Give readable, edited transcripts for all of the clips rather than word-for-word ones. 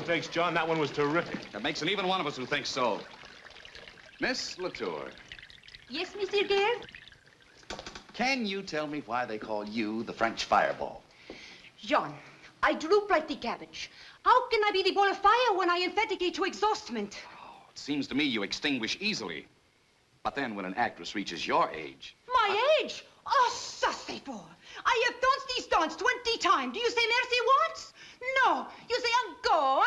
Thanks, John. That one was terrific. That makes an even one of us who thinks so. Miss Latour. Yes, Monsieur Gare? Can you tell me why they call you the French fireball? John, I droop like the cabbage. How can I be the ball of fire when I emphaticate to exhaustment? Oh, it seems to me you extinguish easily. But then when an actress reaches your age... My age? Oh, ça c'est fort. I have danced these dances 20 times. Do you say merci once? No. You say encore,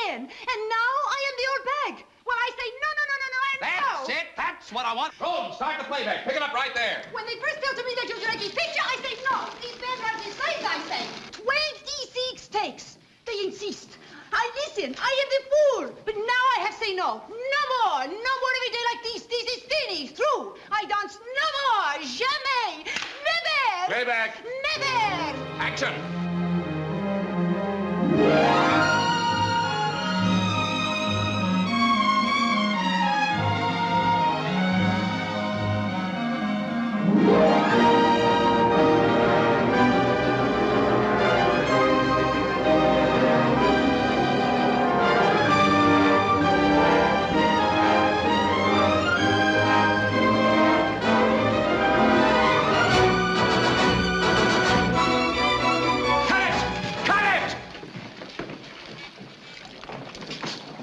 again. And now I am the old bag. Well, I say no, and That's no. it. That's what I want. Boom, start the playback. Pick it up right there. When they first tell to me that you like this picture, I say no. These men are disguised, I say. 26 takes. They insist. I listen. I am the fool. But now I have say no. No more every day like this. This is finished. Through. I dance no more. Jamais. Never. Playback. Never. Action.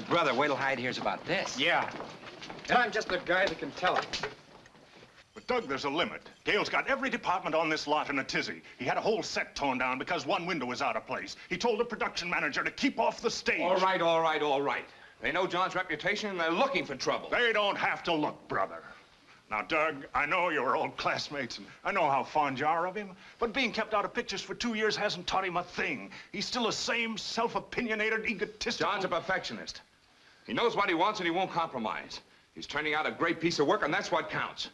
Brother, wait till Hyde hears about this. Yeah. And I'm just the guy that can tell him. But, Doug, there's a limit. Gale's got every department on this lot in a tizzy. He had a whole set torn down because one window was out of place. He told the production manager to keep off the stage. All right. They know John's reputation and they're looking for trouble. They don't have to look, brother. Now, Doug, I know you're old classmates, and I know how fond you are of him, but being kept out of pictures for 2 years hasn't taught him a thing. He's still the same self-opinionated, egotistical... John's a perfectionist. He knows what he wants and he won't compromise. He's turning out a great piece of work, and that's what counts.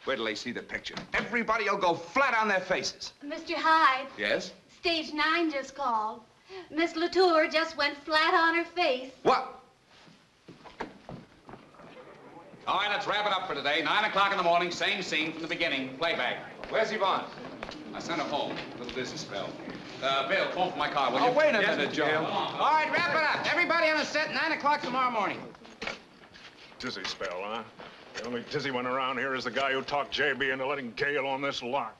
Wait till they see the picture. Everybody will go flat on their faces. Mr. Hyde. Yes? Stage 9 just called. Miss Latour just went flat on her face. What? All right, let's wrap it up for today. 9 o'clock in the morning, same scene from the beginning. Playback. Where's Yvonne? I sent her home. Little business spell. Bill, phone for my car, will you? Oh, wait a minute, Joe. All right, wrap it up. Everybody on the set, 9 o'clock tomorrow morning. Dizzy spell, huh? The only dizzy one around here is the guy who talked JB into letting Gale on this lot.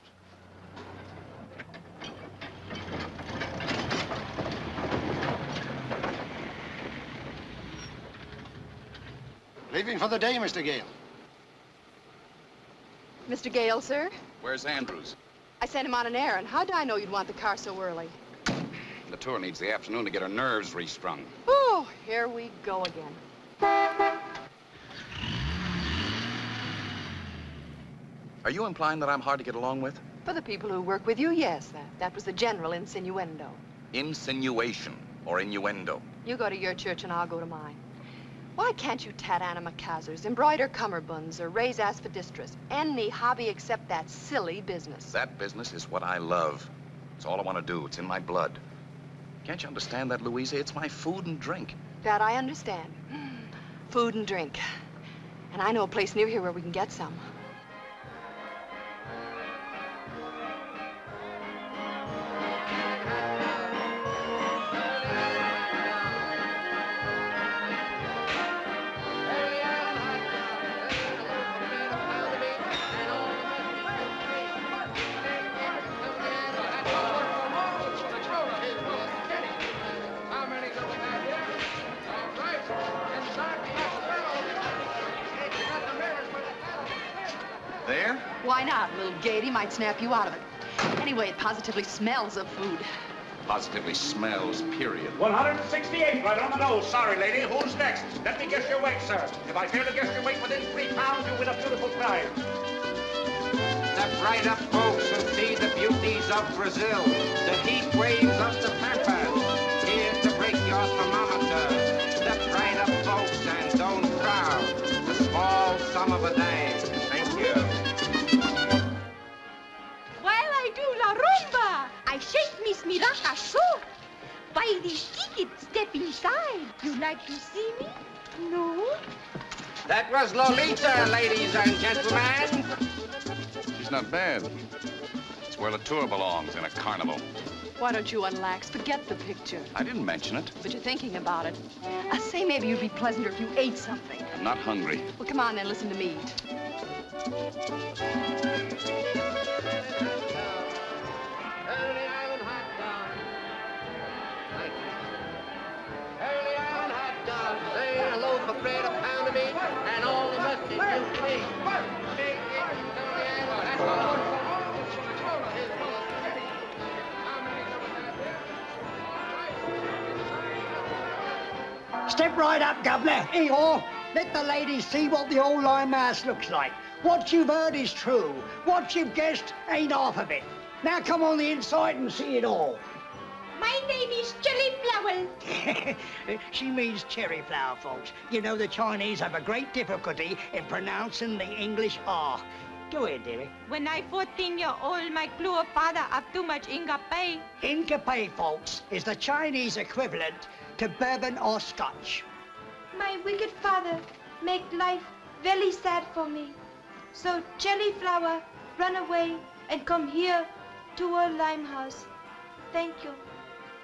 Leaving for the day, Mr. Gale. Mr. Gale, sir? Where's Andrews? I sent him on an errand. How did I know you'd want the car so early? The tour needs the afternoon to get her nerves restrung. Oh, here we go again. Are you implying that I'm hard to get along with? For the people who work with you, yes. That was the general insinuendo. Insinuation or innuendo. You go to your church and I'll go to mine. Why can't you tat antimacassars, embroider cummerbunds, or raise aspidistras? Any hobby except that silly business. That business is what I love. It's all I want to do. It's in my blood. Can't you understand that, Louisa? It's my food and drink. That I understand. Food and drink. And I know a place near here where we can get some. There? Why not? A little gaiety might snap you out of it. Anyway, it positively smells of food. Positively smells, period. 168, right on the nose. Sorry, lady. Who's next? Let me guess your weight, sir. If I fail to guess your weight within 3 pounds, you win a beautiful prize. Step right up, folks, and see the beauties of Brazil. The heat waves of the Pampas. Here to break your thermometer. Step right up, folks, and don't crowd. The small sum of a dime. Thank you. While I do la rumba, I shake Miss Miraca so. Buy this ticket, step inside. You like to see me? No? That was Lolita, ladies and gentlemen. She's not bad. It's where the tour belongs, in a carnival. Why don't you unlax? Forget the picture. I didn't mention it. But you're thinking about it. I say maybe you'd be pleasanter if you ate something. I'm not hungry. Well, come on then, listen to me. Early Island hot dogs, say a loaf of bread, a pound of meat, and all the mustard you need. Step right up, Governor. Here you are. Let the ladies see what the old limehouse looks like. What you've heard is true. What you've guessed ain't half of it. Now come on the inside and see it all. My name is Cherry Flower. She means cherry flower, folks. You know the Chinese have a great difficulty in pronouncing the English R. Go ahead, dearie. When I 14-year-old, my poor father have too much Inca-pay. Inca-pay, folks, is the Chinese equivalent to bourbon or scotch. My wicked father make life very sad for me. So Jelly Flower run away and come here to a limehouse. Thank you.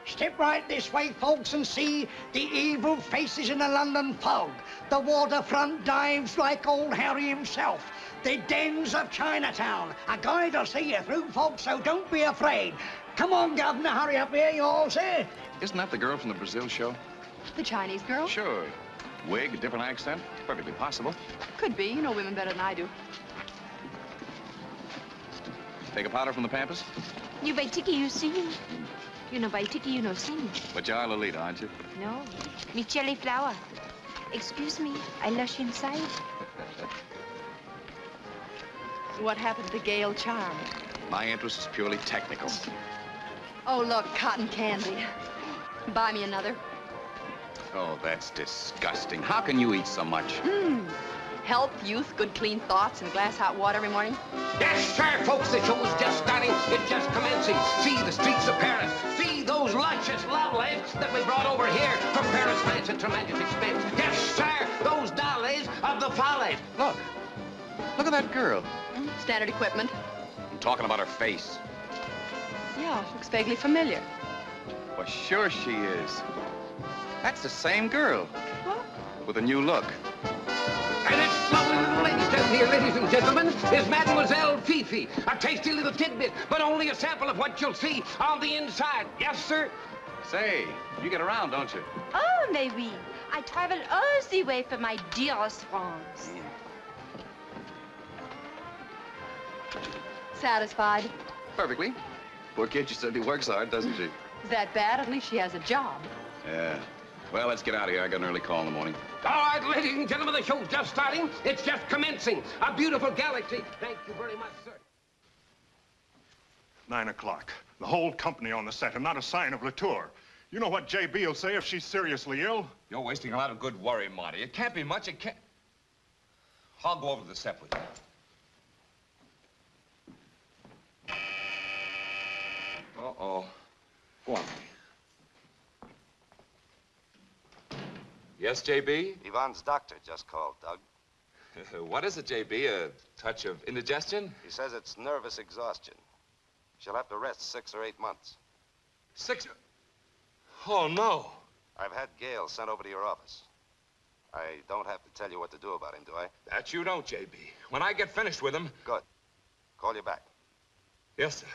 Step right this way, folks, and see the evil faces in the London fog. The waterfront dives like old Harry himself. The dens of Chinatown. A guide will see you through, folks, so don't be afraid. Come on, Governor, hurry up here, you all say. Isn't that the girl from the Brazil show? The Chinese girl? Sure. Wig, different accent. Perfectly possible. Could be. You know women better than I do. Take a powder from the Pampas? You by Tiki, you see me. You know by Tiki, you know see me. But you're Lolita, aren't you? No, me Jelly Flower. Excuse me, I lush inside. What happened to Gale Charm? My interest is purely technical. Oh, look, cotton candy. Buy me another. Oh, that's disgusting. How can you eat so much? Health, youth, good clean thoughts, and a glass hot water every morning. Yes, sir, folks, the show is just starting. It's just commencing. See the streets of Paris. See those luscious lovelies that we brought over here from Paris, France, at tremendous expense. Yes, sir, those dollies of of the follies. Look. Look at that girl. Standard equipment. I'm talking about her face. Yeah, looks vaguely familiar. Well, sure she is. That's the same girl. What? With a new look. And this lovely little lady down here, ladies and gentlemen, is Mademoiselle Fifi. A tasty little tidbit, but only a sample of what you'll see on the inside. Yes, sir? Say, you get around, don't you? Oh, mais oui. I travel all the way for my dearest France. Satisfied? Perfectly. Poor kid, she certainly works hard, doesn't she? Is that bad? At least she has a job. Yeah. Well, let's get out of here. I got an early call in the morning. All right, ladies and gentlemen, the show's just starting. It's just commencing. A beautiful galaxy. Thank you very much, sir. 9 o'clock. The whole company on the set, and not a sign of Latour. You know what JB will say if she's seriously ill? You're wasting a lot of good worry, Marty. It can't be much. It can't. I'll go over to the set with you. Uh-oh. Go on. Yes, JB? Yvonne's doctor just called, Doug. What is it, JB? A touch of indigestion? He says it's nervous exhaustion. She'll have to rest 6 or 8 months. 6? Oh, no. I've had Gale sent over to your office. I don't have to tell you what to do about him, do I? That you don't, JB. When I get finished with him... Good. Call you back. Yes, sir.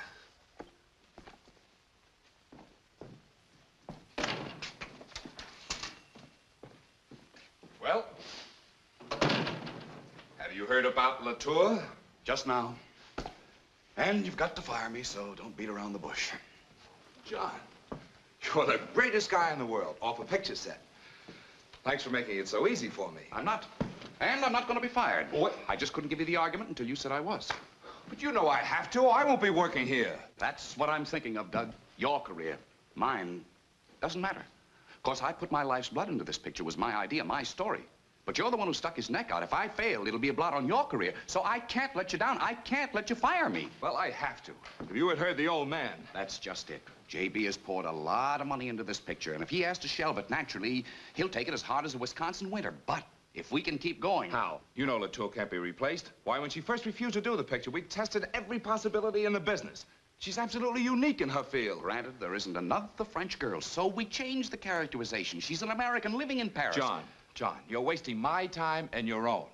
Well, have you heard about Latour? Just now. And you've got to fire me, so don't beat around the bush. John, you're the greatest guy in the world off a picture set. Thanks for making it so easy for me. I'm not. And I'm not going to be fired. What? I just couldn't give you the argument until you said I was. But you know I have to. I won't be working here. That's what I'm thinking of, Doug. Your career. Mine doesn't matter. Of course, I put my life's blood into this picture. It was my idea, my story. But you're the one who stuck his neck out. If I failed, it'll be a blot on your career. So I can't let you down. I can't let you fire me. Well, I have to. If you had heard the old man. That's just it. JB has poured a lot of money into this picture, and if he has to shelve it, naturally, he'll take it as hard as a Wisconsin winter. But if we can keep going... How? You know Latour can't be replaced. Why, when she first refused to do the picture, we tested every possibility in the business. She's absolutely unique in her field. Granted, there isn't another French girl, so we changed the characterization. She's an American living in Paris. John, you're wasting my time and your own.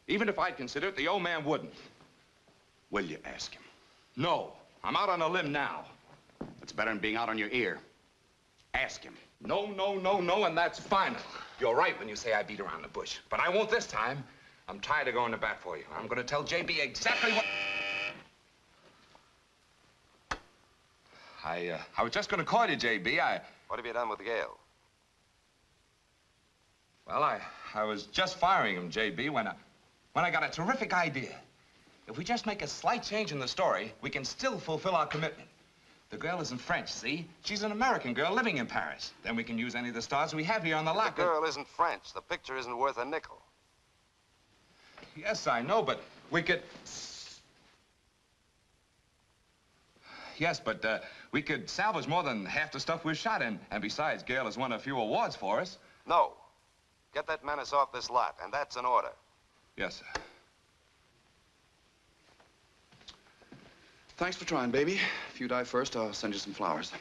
Even if I'd consider it, the old man wouldn't. Will you ask him? No. I'm out on a limb now. It's better than being out on your ear. Ask him. No, and that's final. You're right when you say I beat around the bush. But I won't this time. I'm tired of going to bat for you. I'm going to tell JB exactly what... I was just going to call you, JB. What have you done with Gale? Well, I was just firing him, JB, when I got a terrific idea. If we just make a slight change in the story, we can still fulfill our commitment. The girl isn't French, see? She's an American girl living in Paris. Then we can use any of the stars we have here on the lot. The girl isn't French. The picture isn't worth a nickel. Yes, I know, but we could... Yes, but we could salvage more than half the stuff we've shot in. And besides, Gale has won a few awards for us. No. Get that menace off this lot, and that's an order. Yes, sir. Thanks for trying, baby. If you die first, I'll send you some flowers.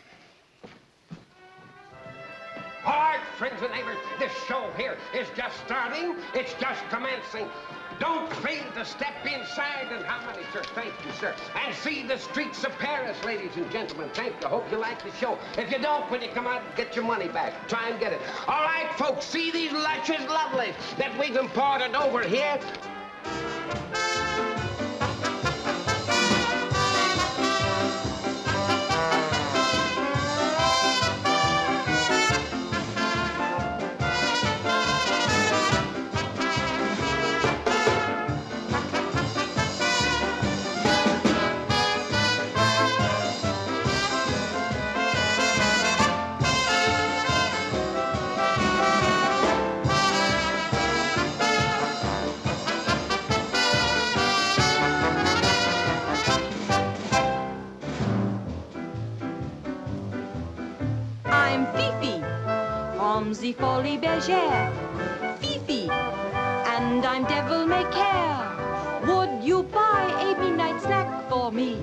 All right, friends and neighbors, this show here is just starting. It's just commencing. Don't fail to step inside. And how many, sir? Thank you, sir. And see the streets of Paris, ladies and gentlemen. Thank you. Hope you like the show. If you don't, when you come out, get your money back. Try and get it. All right, folks, see these luscious lovelies that we've imported over here? I'm Fifi, from the Folie Bergère. Fifi, and and I'm devil may care. Would you buy a midnight snack for me?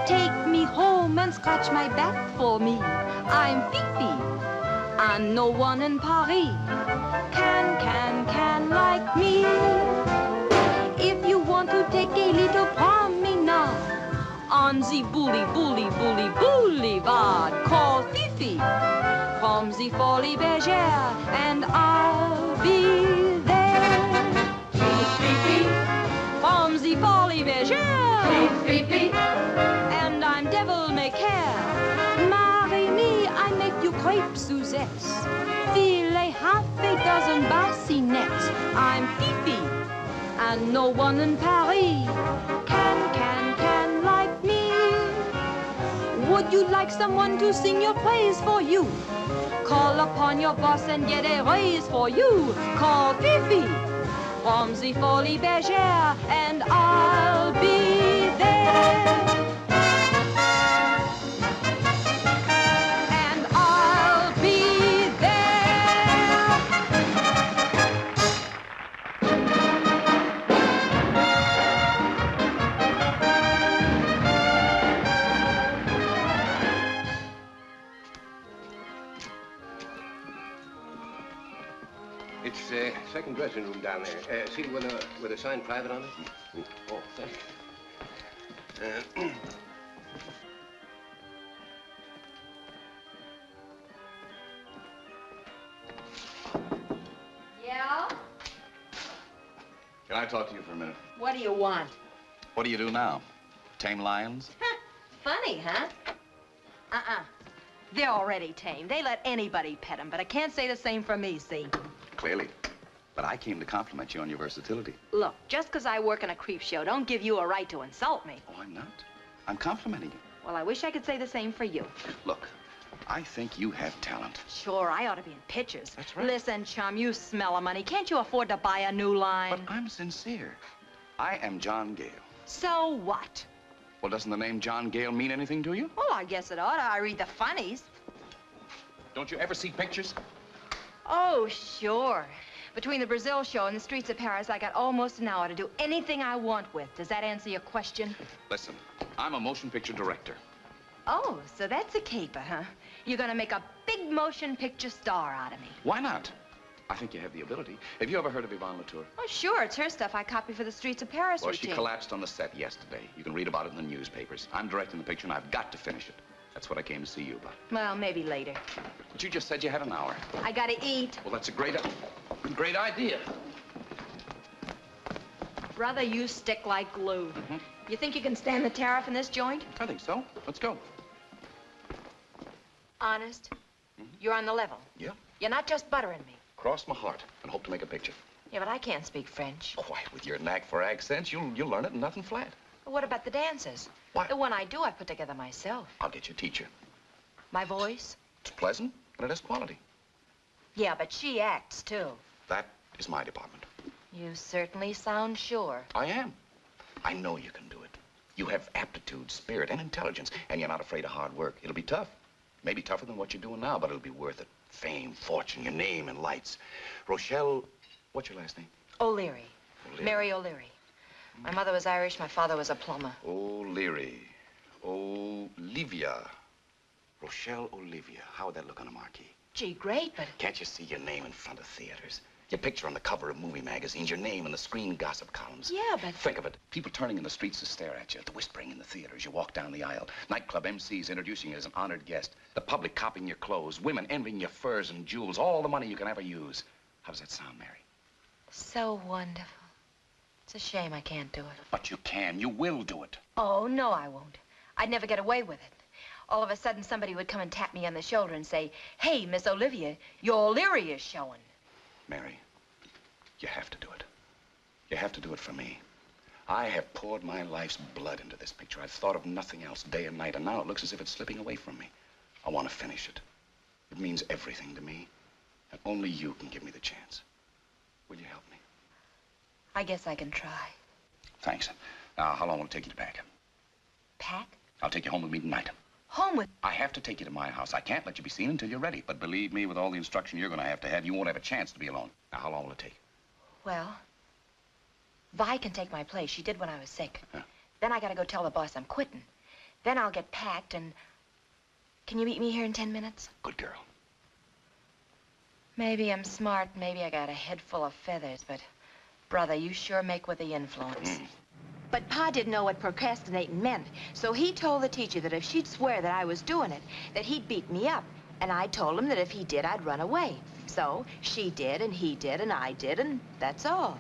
Take me home and scratch my back for me. I'm Fifi, and no one in Paris can like me. If you want to take a little promenade on the boulevard, call Fifi from the Folie Bergère, and I'll be there. Fifi from the Folie Bergère, Fifi, and I'm devil may care. Marry me, I make you crepe Suzettes, filet half a dozen bassinets. I'm Fifi, and no one in Paris can like me. Would you like someone to sing your praise for you? Call upon your boss and get a raise for you. Call Fifi from the Folie Bergère, and I'll be there. And I'll be there. It's second dressing room down there. See with a sign private on it? Oh, thanks. Yeah? Can I talk to you for a minute? What do you want? What do you do now? Tame lions? Funny, huh? They're already tame. They let anybody pet them, but I can't say the same for me, see? Clearly. But I came to compliment you on your versatility. Look, just because I work in a creep show don't give you a right to insult me. Oh, I'm not. I'm complimenting you. Well, I wish I could say the same for you. Look, I think you have talent. Sure, I ought to be in pictures. That's right. Listen, chum, you smell of money. Can't you afford to buy a new line? But I'm sincere. I am John Gale. So what? Well, doesn't the name John Gale mean anything to you? Well, I guess it ought. I read the funnies. Don't you ever see pictures? Oh, sure. Between the Brazil show and the streets of Paris, I got almost an hour to do anything I want with. Does that answer your question? Listen, I'm a motion picture director. Oh, so that's a caper, huh? You're gonna make a big motion picture star out of me. Why not? I think you have the ability. Have you ever heard of Yvonne Latour? Oh, sure. It's her stuff I copy for the streets of Paris Well, routine. she collapsed on the set yesterday. You can read about it in the newspapers. I'm directing the picture, and I've got to finish it. That's what I came to see you about. Well, maybe later. But you just said you had an hour. I gotta eat. Well, that's a great idea. Brother, you stick like glue. You think you can stand the tariff in this joint? I think so. Let's go. Honest? You're on the level? Yeah. You're not just buttering me. Cross my heart and hope to make a picture. Yeah, but I can't speak French. Why, with your knack for accents, you'll learn it in nothing flat. What about the dances? Why? The one I do, I put together myself. I'll get you a teacher. My voice? It's pleasant, and it has quality. Yeah, but she acts, too. That is my department. You certainly sound sure. I am. I know you can do it. You have aptitude, spirit, and intelligence, and you're not afraid of hard work. It'll be tough. Maybe tougher than what you're doing now, but it'll be worth it. Fame, fortune, your name, and lights. Rochelle, what's your last name? O'Leary. O'Leary. Mary O'Leary. My mother was Irish, my father was a plumber. O'Leary. Olivia. Rochelle Olivia. How would that look on a marquee? Gee, great, but... Can't you see your name in front of theaters? Your picture on the cover of movie magazines, your name in the screen gossip columns. Yeah, but... Think of it. People turning in the streets to stare at you, the whispering in the theaters. You walk down the aisle. Nightclub MCs introducing you as an honored guest. The public copying your clothes. Women envying your furs and jewels. All the money you can ever use. How does that sound, Mary? So wonderful. It's a shame I can't do it. But you can. You will do it. Oh, no, I won't. I'd never get away with it. All of a sudden, somebody would come and tap me on the shoulder and say, "Hey, Miss Olivia, your O'Leary is showing." Mary, you have to do it. You have to do it for me. I have poured my life's blood into this picture. I've thought of nothing else day and night, and now it looks as if it's slipping away from me. I want to finish it. It means everything to me, and only you can give me the chance. Will you help me? I guess I can try. Thanks. Now, how long will it take you to pack? Pack? I'll take you home with me tonight. Home with... I have to take you to my house. I can't let you be seen until you're ready. But believe me, with all the instruction you're going to have, you won't have a chance to be alone. Now, how long will it take? Well, Vi can take my place. She did when I was sick. Yeah. Then I gotta go tell the boss I'm quitting. Then I'll get packed and... Can you meet me here in 10 minutes? Good girl. Maybe I'm smart, maybe I got a head full of feathers, but... Brother, you sure make with the influence. But Pa didn't know what procrastinating meant, so he told the teacher that if she'd swear that I was doing it, that he'd beat me up. And I told him that if he did, I'd run away. So she did, and he did, and I did, and that's all.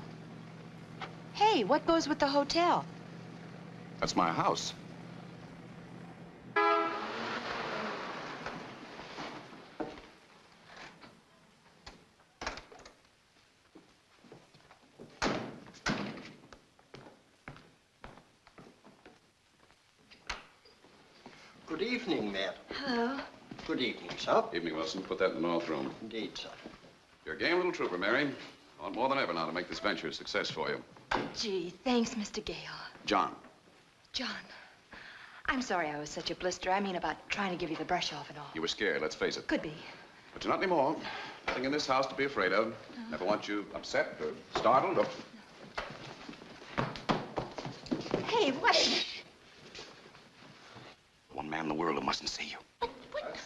Hey, what goes with the hotel? That's my house. Good evening, Matt. Hello. Good evening, sir. Evening, Wilson. Put that in the north room. Indeed, sir. You're a game little trooper, Mary. I want more than ever now to make this venture a success for you. Gee, thanks, Mr. Gale. John. John, I'm sorry I was such a blister. I mean about trying to give you the brush off and all. You were scared, let's face it. Could be. But you're not anymore. Nothing in this house to be afraid of. Never want you upset or startled or... Hey, what? One man in the world who mustn't see you. I'm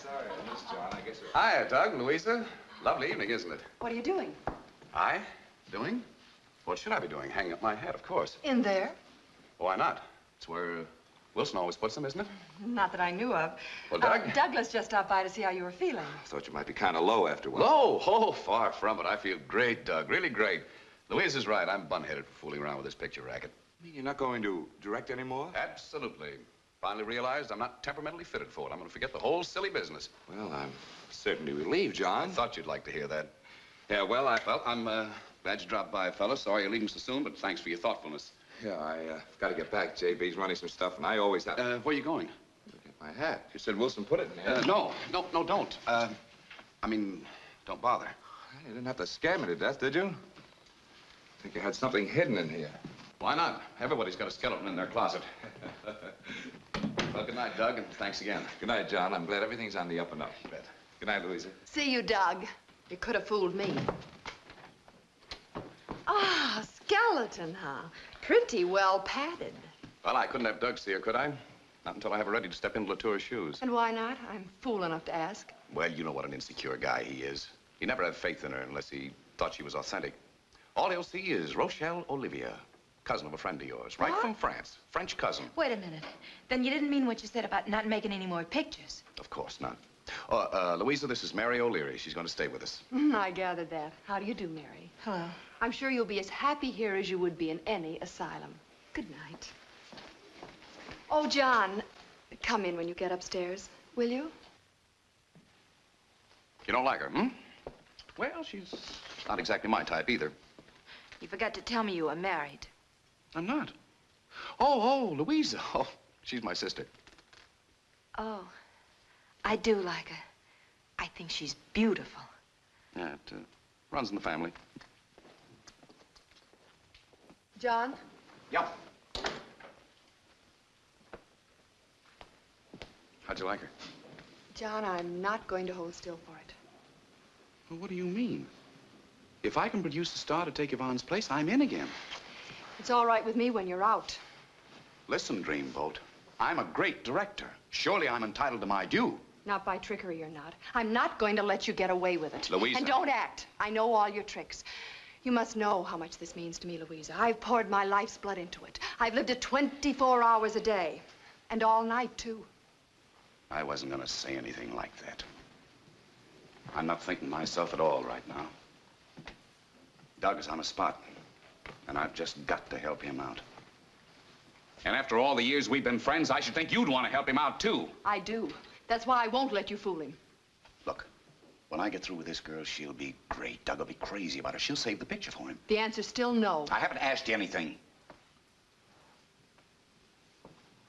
sorry, Miss John. I guess... Hiya, Doug, Louisa. Lovely evening, isn't it? What are you doing? I? Doing? What should I be doing? Hanging up my hat, of course. In there? Why not? It's where Wilson always puts them, isn't it? Not that I knew of. Well, Doug? Douglas just stopped by to see how you were feeling. I thought you might be kind of low after one. Low? Oh, far from it. I feel great, Doug. Really great. Louisa's right. I'm bun-headed for fooling around with this picture racket. You mean you're not going to direct anymore? Absolutely. Finally realized I'm not temperamentally fitted for it. I'm going to forget the whole silly business. Well, I'm certainly relieved, John. I thought you'd like to hear that. Yeah, well, I'm glad you dropped by, fellas. Sorry you're leaving so soon, but thanks for your thoughtfulness. Yeah, I've got to get back. JB's running some stuff, and I always have... Where are you going? Get my hat. You said Wilson put it in there. No, don't. I mean, don't bother. You didn't have to scare me to death, did you? I think you had something hidden in here. Why not? Everybody's got a skeleton in their closet. Well, good night, Doug, and thanks again. Good night, John. I'm glad everything's on the up and up. You bet. Good night, Louisa. See you, Doug. You could have fooled me. Ah, skeleton, huh? Pretty well padded. Well, I couldn't have Doug see her, could I? Not until I have her ready to step into Latour's shoes. And why not? I'm fool enough to ask. Well, you know what an insecure guy he is. He never had faith in her unless he thought she was authentic. All he'll see is Rochelle Olivia, cousin of a friend of yours, right from France. French cousin. Wait a minute. Then you didn't mean what you said about not making any more pictures. Of course not. Louisa, this is Mary O'Leary. She's going to stay with us. I gathered that. How do you do, Mary? Hello. I'm sure you'll be as happy here as you would be in any asylum. Good night. Oh, John, come in when you get upstairs, will you? You don't like her, hmm? Well, she's not exactly my type either. You forgot to tell me you were married. I'm not. Oh, Louisa. Oh, she's my sister. Oh, I do like her. I think she's beautiful. Yeah, it runs in the family. John? Yeah. How'd you like her? John, I'm not going to hold still for it. Well, what do you mean? If I can produce a star to take Yvonne's place, I'm in again. It's all right with me when you're out. Listen, Dreamboat. I'm a great director. Surely I'm entitled to my due. Not by trickery, you're not. I'm not going to let you get away with it. Louisa. And don't act. I know all your tricks. You must know how much this means to me, Louisa. I've poured my life's blood into it. I've lived it 24 hours a day. And all night, too. I wasn't going to say anything like that. I'm not thinking myself at all right now. Doug is on a spot, and I've just got to help him out. And after all the years we've been friends, I should think you'd want to help him out, too. I do. That's why I won't let you fool him. Look, when I get through with this girl, she'll be great. Doug will be crazy about her. She'll save the picture for him. The answer's still no. I haven't asked you anything.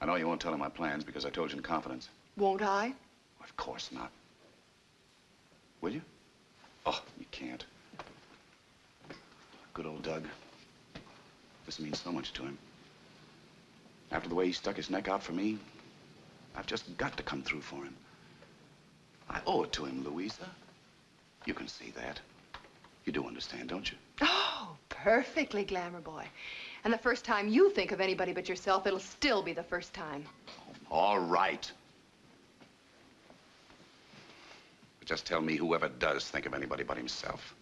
I know you won't tell him my plans because I told you in confidence. Won't I? Of course not. Will you? Oh, you can't. Good old Doug. This means so much to him. After the way he stuck his neck out for me, I've just got to come through for him. I owe it to him, Louisa. You can see that. You do understand, don't you? Oh, perfectly, Glamour boy. And the first time you think of anybody but yourself, it'll still be the first time. All right. But just tell me whoever does think of anybody but himself.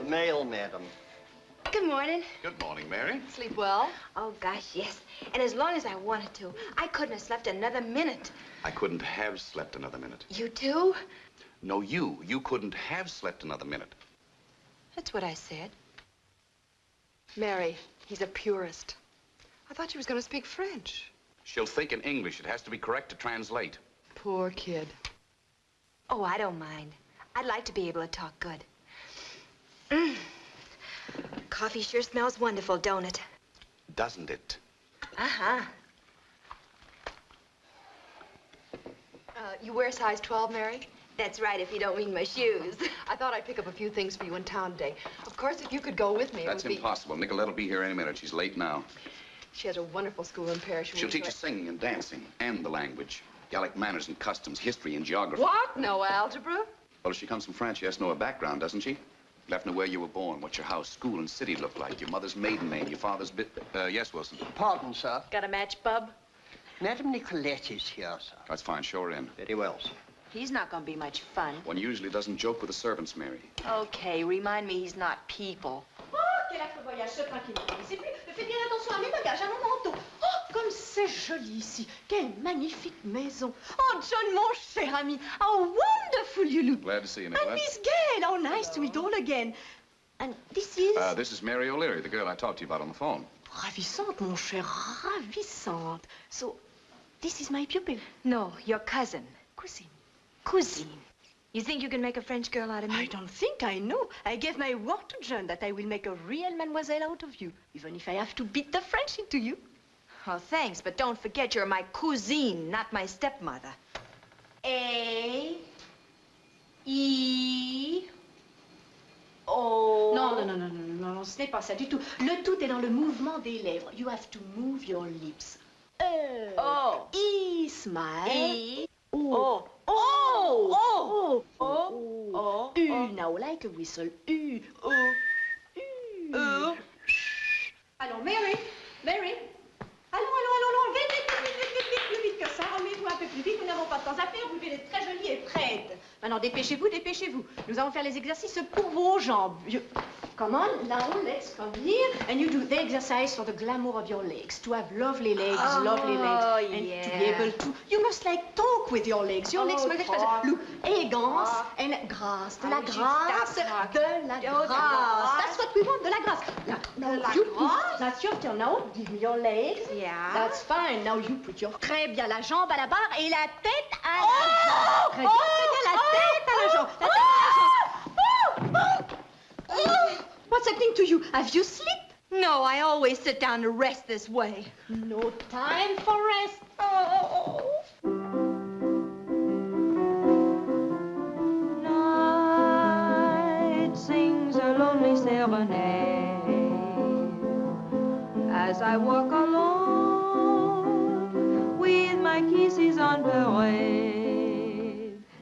Mail, madam. Good morning. Good morning, Mary. Sleep well? Oh, gosh, yes. And as long as I wanted to, I couldn't have slept another minute. I couldn't have slept another minute. You too? No, you. You couldn't have slept another minute. That's what I said. Mary, he's a purist. I thought she was going to speak French. She'll think in English. It has to be correct to translate. Poor kid. Oh, I don't mind. I'd like to be able to talk good. Coffee sure smells wonderful, don't it? Doesn't it? Uh-huh. You wear size 12, Mary? That's right, if you don't mean my shoes. I thought I'd pick up a few things for you in town today. Of course, if you could go with me, That's it would be... impossible. Nicolette'll be here any minute. She's late now. She has a wonderful school in Paris. She'll teach us singing and dancing and the language. Gallic manners and customs, history and geography. What? No algebra? Well, if she comes from France, she has to know her background, doesn't she? You have to know where you were born, what your house, school, and city look like, your mother's maiden name, your father's yes, Wilson. Pardon, sir. Got a match, bub? Madam Nicolette is here, sir. That's fine. Show her in. Very well, sir. He's not gonna be much fun. One usually doesn't joke with the servants, Mary. Okay, remind me he's not people. Oh, quel affreux voyage, ce train qui ne finissait plus. Faites bien attention à mes bagages, à mon manteau. Oh, comme c'est joli ici. Quelle magnifique maison. Oh, John, mon cher ami. How wonderful you look. Glad to see you, And Nicolette. Miss Gale, how nice to meet all again. And this is... This is Mary O'Leary, the girl I talked to you about on the phone. Ravissante, mon cher, ravissante. So, this is my pupil. No, your cousin. Cousine. Cousine. You think you can make a French girl out of me? I don't think I know. I gave my word to John that I will make a real mademoiselle out of you, even if I have to beat the French into you. Oh, thanks, but don't forget you're my cousine, not my stepmother. A... I... O... Non, non, non, non, non, non, non, ce n'est pas ça du tout. Le tout est dans le mouvement des lèvres. You have to move your lips. O... I, smile. I... O. O... O. O... O... U, now like a whistle. U, O. U. U. Allons, Mary. Mary. Allons, vite, vite, vite, vite, vite, plus vite que ça. Remets-vous un peu plus vite, nous n'avons pas de temps à faire. Vous devez être très jolie et prête. Maintenant, dépêchez-vous, dépêchez-vous. Nous allons faire les exercices pour vos jambes. Come on, now, let's come here. And you do the exercise for the glamour of your legs. To have lovely legs, lovely legs. And yeah. to be able to... You must, like, talk with your legs. Your legs must talk. look élégance and grâce. De la grâce, de la grâce. That's what we want, de la grâce. Now, la you grâce? put... That's your turn. Now, give me your legs. Yeah. That's fine. Now, you put your... Très bien, la jambe à la barre et la tête à la jambe. Très bien, la tête à la jambe. La tête à la jambe. What's happening to you? Have you slept? No, I always sit down to rest this way. No time for rest. Oh. Night sings a lonely serenade as I walk alone with my kisses on parade.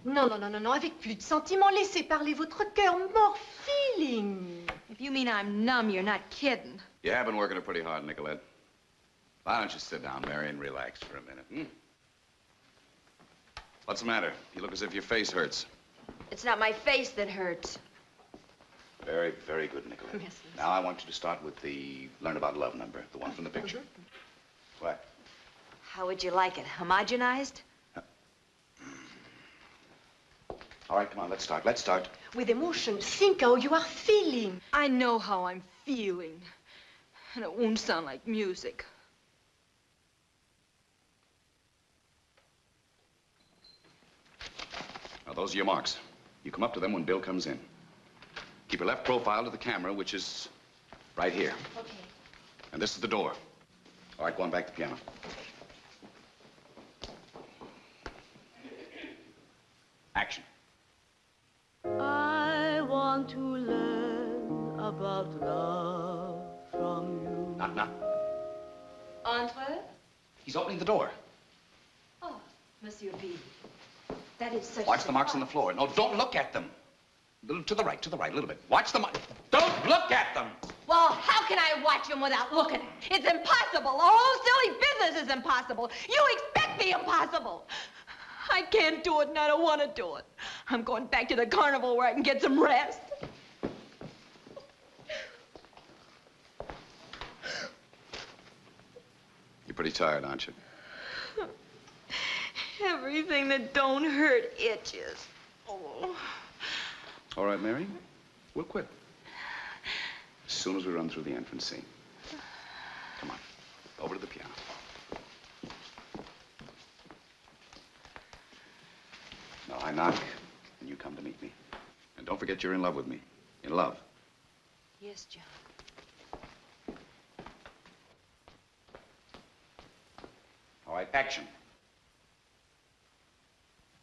Non, non, non, non, non, avec plus de sentiments, laissez parler votre cœur, more feeling. If you mean I'm numb, you're not kidding. You have been working her pretty hard, Nicolette. Why don't you sit down, Mary, and relax for a minute, What's the matter? You look as if your face hurts. It's not my face that hurts. Very, very good, Nicolette. Yes, yes. Now I want you to start with the Learn About Love number, the one from the picture. What? How would you like it? Homogenized? All right, come on, let's start. Let's start. With emotion, think how you are feeling. I know how I'm feeling. And it won't sound like music. Now, those are your marks. You come up to them when Bill comes in. Keep your left profile to the camera, which is right here. Okay. And this is the door. All right, go on back to the piano. Action. I want to learn about love from you. Knock, knock. Entre? He's opening the door. Oh, Monsieur B. That is such Watch the marks on the floor. No, don't look at them. To the right, a little bit. Watch the marks. Don't look at them! Well, how can I watch him without looking? It's impossible. The whole silly business is impossible. You expect the impossible. I can't do it, and I don't want to do it. I'm going back to the carnival where I can get some rest. You're pretty tired, aren't you? Everything that don't hurt itches. Oh. All right, Mary. We'll quit. As soon as we run through the entrance scene. Come on. Over to the piano. Now I knock, and you come to meet me. And don't forget you're in love with me. In love. Yes, John. All right, action.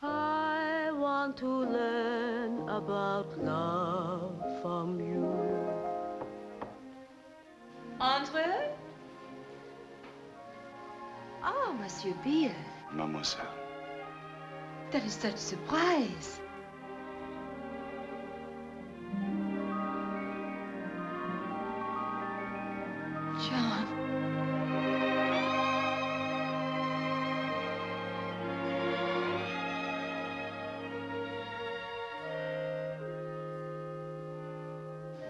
I want to learn about love from you. Entre? Oh, Monsieur Beale. Mademoiselle. That is such a surprise. John.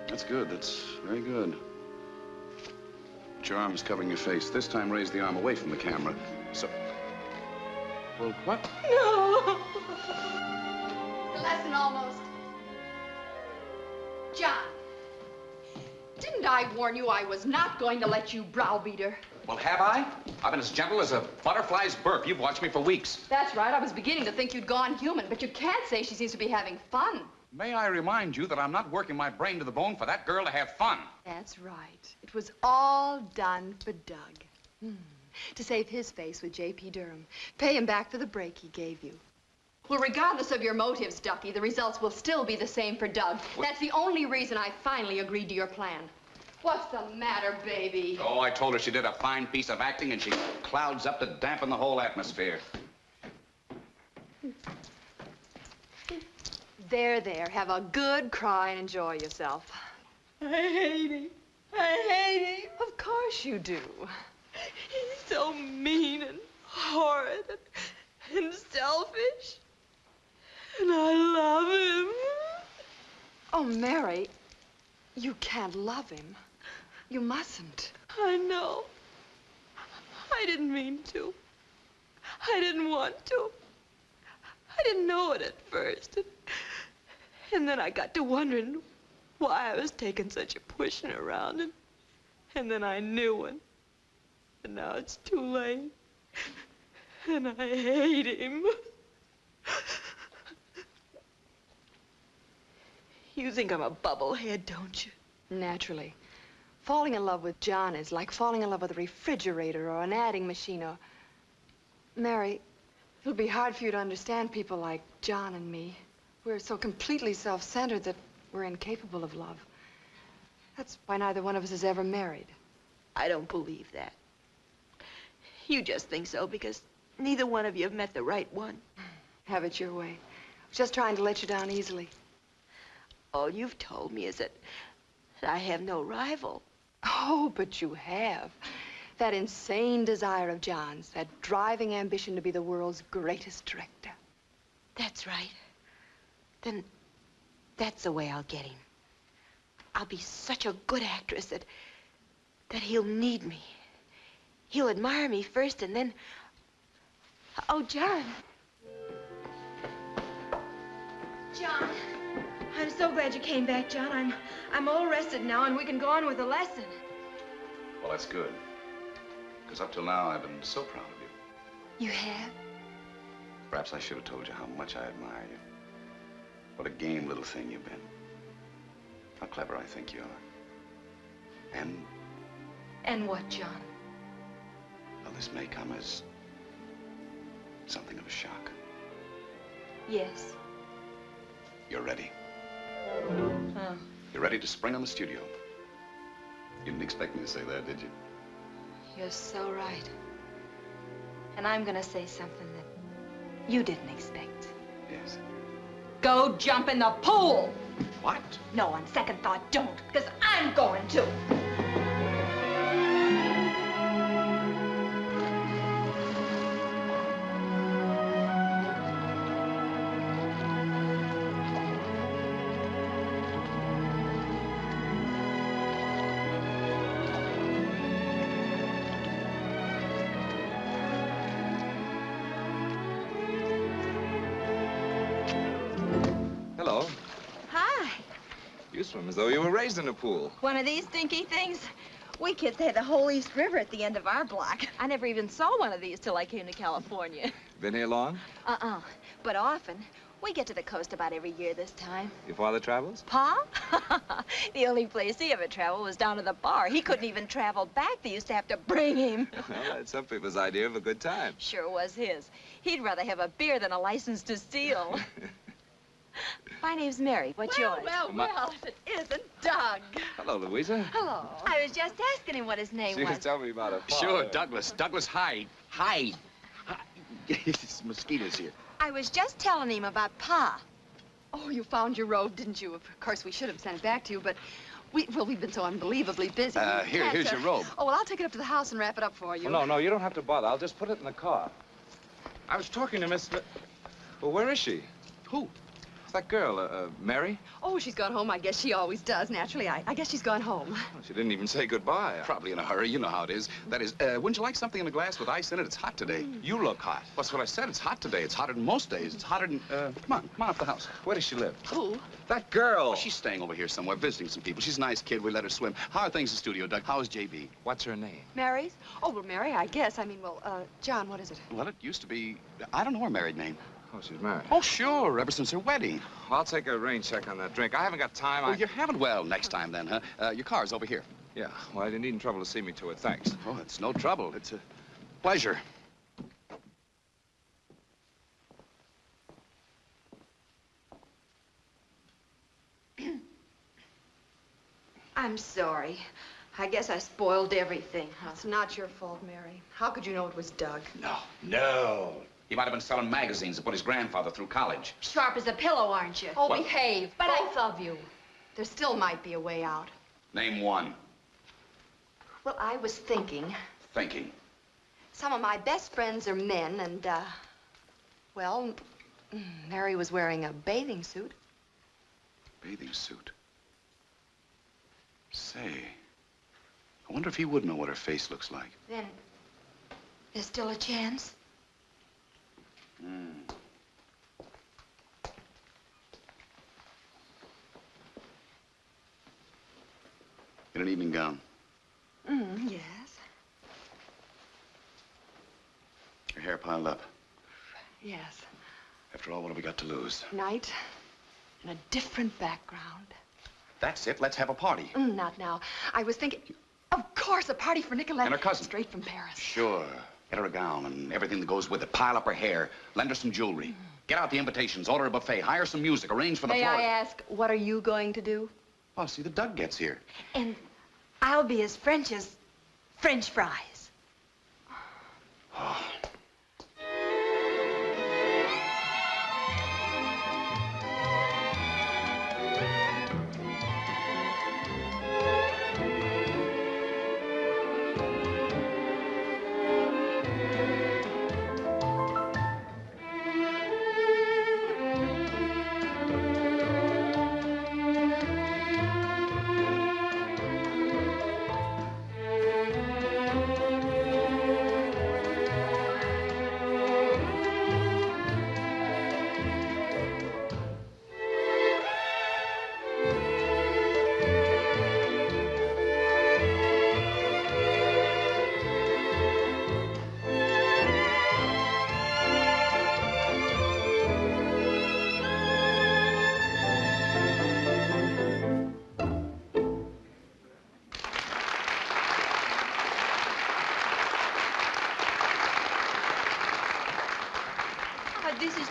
That's good. That's very good. Put your arms covering your face. This time raise the arm away from the camera. So... Well, what? No. The lesson almost. John, didn't I warn you I was not going to let you browbeat her? Well, have I? I've been as gentle as a butterfly's burp. You've watched me for weeks. That's right. I was beginning to think you'd gone human, but you can't say she seems to be having fun. May I remind you that I'm not working my brain to the bone for that girl to have fun. That's right. It was all done for Doug. To save his face with J.P. Durham. Pay him back for the break he gave you. Well, regardless of your motives, Ducky, the results will still be the same for Doug. That's the only reason I finally agreed to your plan. What's the matter, baby? Oh, I told her she did a fine piece of acting and she clouds up to dampen the whole atmosphere. There, there. Have a good cry and enjoy yourself. I hate him. I hate him. Of course you do. He's so mean and horrid and selfish. And I love him. Oh, Mary, you can't love him. You mustn't. I know. I didn't mean to. I didn't want to. I didn't know it at first. And then I got to wondering why I was taking such a pushing around. And then I knew, and now it's too late. And I hate him. You think I'm a bubblehead, don't you? Naturally. Falling in love with John is like falling in love with a refrigerator or an adding machine or... Mary, it'll be hard for you to understand people like John and me. We're so completely self-centered that we're incapable of love. That's why neither one of us has ever married. I don't believe that. You just think so because neither one of you have met the right one. Have it your way. I was just trying to let you down easily. All you've told me is that I have no rival. Oh, but you have. That insane desire of John's, that driving ambition to be the world's greatest director. That's right. Then that's the way I'll get him. I'll be such a good actress that he'll need me. He'll admire me first and then... Oh, John. John. I'm so glad you came back, John. I'm all rested now and we can go on with the lesson. Well, that's good. Because up till now, I've been so proud of you. You have? Perhaps I should have told you how much I admire you. What a game little thing you've been. How clever I think you are. And what, John? Well, this may come as something of a shock. Yes. You're ready. Huh. You're ready to spring on the studio. You didn't expect me to say that, did you? You're so right. And I'm gonna say something that you didn't expect. Yes. Go jump in the pool! What? No, on second thought, don't, because I'm going to. Hello. Hi. You swim as though you were raised in a pool. One of these dinky things? We kids had the whole East River at the end of our block. I never even saw one of these till I came to California. Been here long? But often. We get to the coast about every year this time. Your father travels? Pa? The only place he ever traveled was down to the bar. He couldn't even travel back. They used to have to bring him. Well, that's some people's idea of a good time. Sure was his. He'd rather have a beer than a license to steal. My name's Mary. What's yours? Well, if it isn't Doug. Hello, Louisa. Hello. I was just asking him what his name She was. was telling me about her father. Sure, Douglas. Douglas Hyde. Hyde. It's mosquitoes here. I was just telling him about Pa. Oh, you found your robe, didn't you? Of course, we should have sent it back to you, but we've been so unbelievably busy. Here's your robe. Oh, well, I'll take it up to the house and wrap it up for you. Well, no, you don't have to bother. I'll just put it in the car. I was talking to Miss... Well, where is she? Who? That girl, Mary? Oh, she's gone home. I guess she always does. Naturally, I guess she's gone home. Well, she didn't even say goodbye. Probably in a hurry. You know how it is. That is, wouldn't you like something in a glass with ice in it? It's hot today. You look hot. That's what I said. It's hot today. It's hotter than most days. It's hotter than... come on up the house. Where does she live? Who? That girl. Oh, she's staying over here somewhere, visiting some people. She's a nice kid. We let her swim. How are things in the studio, Doug? How is JB? What's her name? Mary's? Oh, well, Mary, I guess. I mean, John, what is it? Well, it used to be... I don't know her married name. Oh, she's married. Oh, sure. Ever since her wedding. I'll take a rain check on that drink. I haven't got time. Oh, you haven't? Well, next time then, huh? Your car's over here. Yeah, well, you needn't trouble to see me to it. Thanks. Oh, it's no trouble. It's a pleasure. I'm sorry. I guess I spoiled everything. It's not your fault, Mary. How could you know it was Doug? No. He might have been selling magazines to put his grandfather through college. Sharp as a pillow, aren't you? Oh, What? behave. But both of you. There still might be a way out. Name one. Well, I was thinking. Thinking. Some of my best friends are men, and, well, Mary was wearing a bathing suit. Bathing suit. Say, I wonder if he would know what her face looks like. Then, there's still a chance? In an evening gown. Yes. Her hair piled up. Yes. After all, what have we got to lose? Night in a different background. That's it. Let's have a party. Not now. I was thinking, of course, a party for Nicolette. And her cousin. Straight from Paris. Sure. Get her a gown and everything that goes with it. Pile up her hair. Lend her some jewelry. Get out the invitations. Order a buffet. Hire some music. Arrange for the May floor. I ask, what are you going to do? Well, see, the Doug gets here. And I'll be as French as French fries.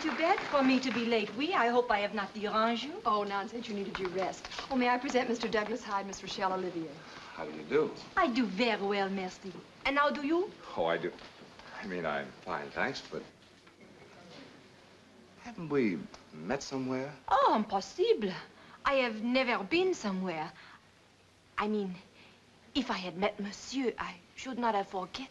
too bad for me to be late. Oui, I hope I have not deranged you. Oh, nonsense. You needed your rest. Oh, may I present Mr. Douglas Hyde, Miss Rochelle Olivier? How do you do? I do very well, merci. And how do you? Oh, I do. I mean, I'm fine, thanks, but... Haven't we met somewhere? Oh, impossible. I have never been somewhere. I mean, if I had met Monsieur, I should not have forget.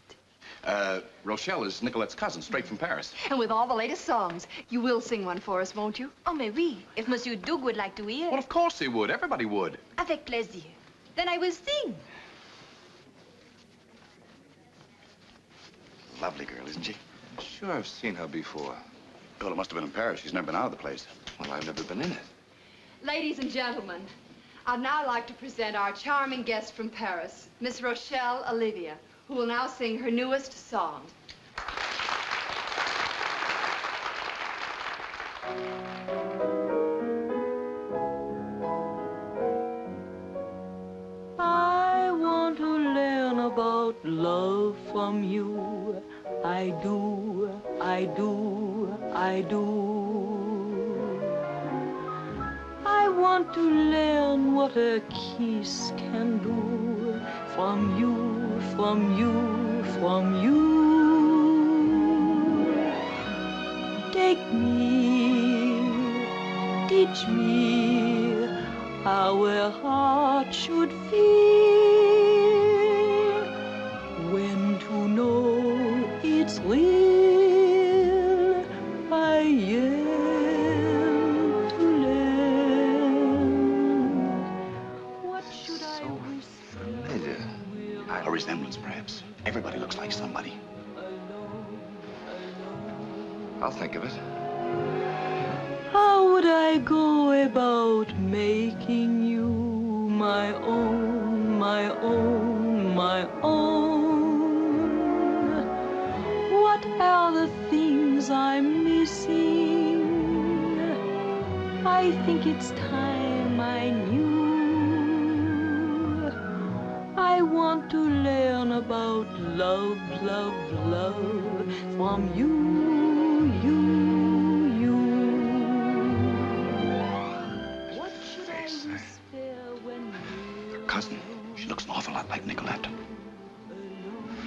Rochelle is Nicolette's cousin, straight from Paris. And with all the latest songs. You will sing one for us, won't you? Oh, mais oui, if Monsieur Doug would like to hear. Well, of course he would. Everybody would. Avec plaisir. Then I will sing. Lovely girl, isn't she? I'm sure I've seen her before. Well, it must have been in Paris. She's never been out of the place. Well, I've never been in it. Ladies and gentlemen, I'd now like to present our charming guest from Paris, Miss Rochelle Olivier, who will now sing her newest song. I want to learn about love from you. I do, I do, I do. I want to learn what a kiss can do from you, from you, from you. Take me, teach me how a heart should feel when to know it's real. I am to learn. What should I whisper? Familiar. A resemblance, perhaps. Everybody looks like somebody. I'll think of it. How would I go about making you my own, my own, my own? What are the things I'm missing? I think it's time I knew. I want to learn about love, love, love from you, you. Cousin. She looks an awful lot like Nicolette.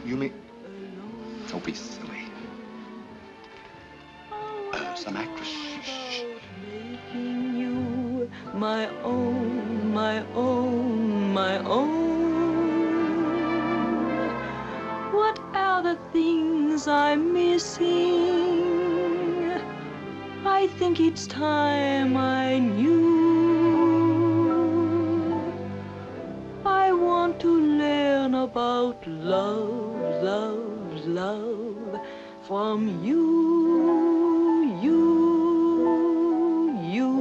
You mean... Don't be silly. Some actress. Making you my own, my own, my own. What are the things I'm missing? I think it's time I knew. I want to learn about love, love, love from you, you, you.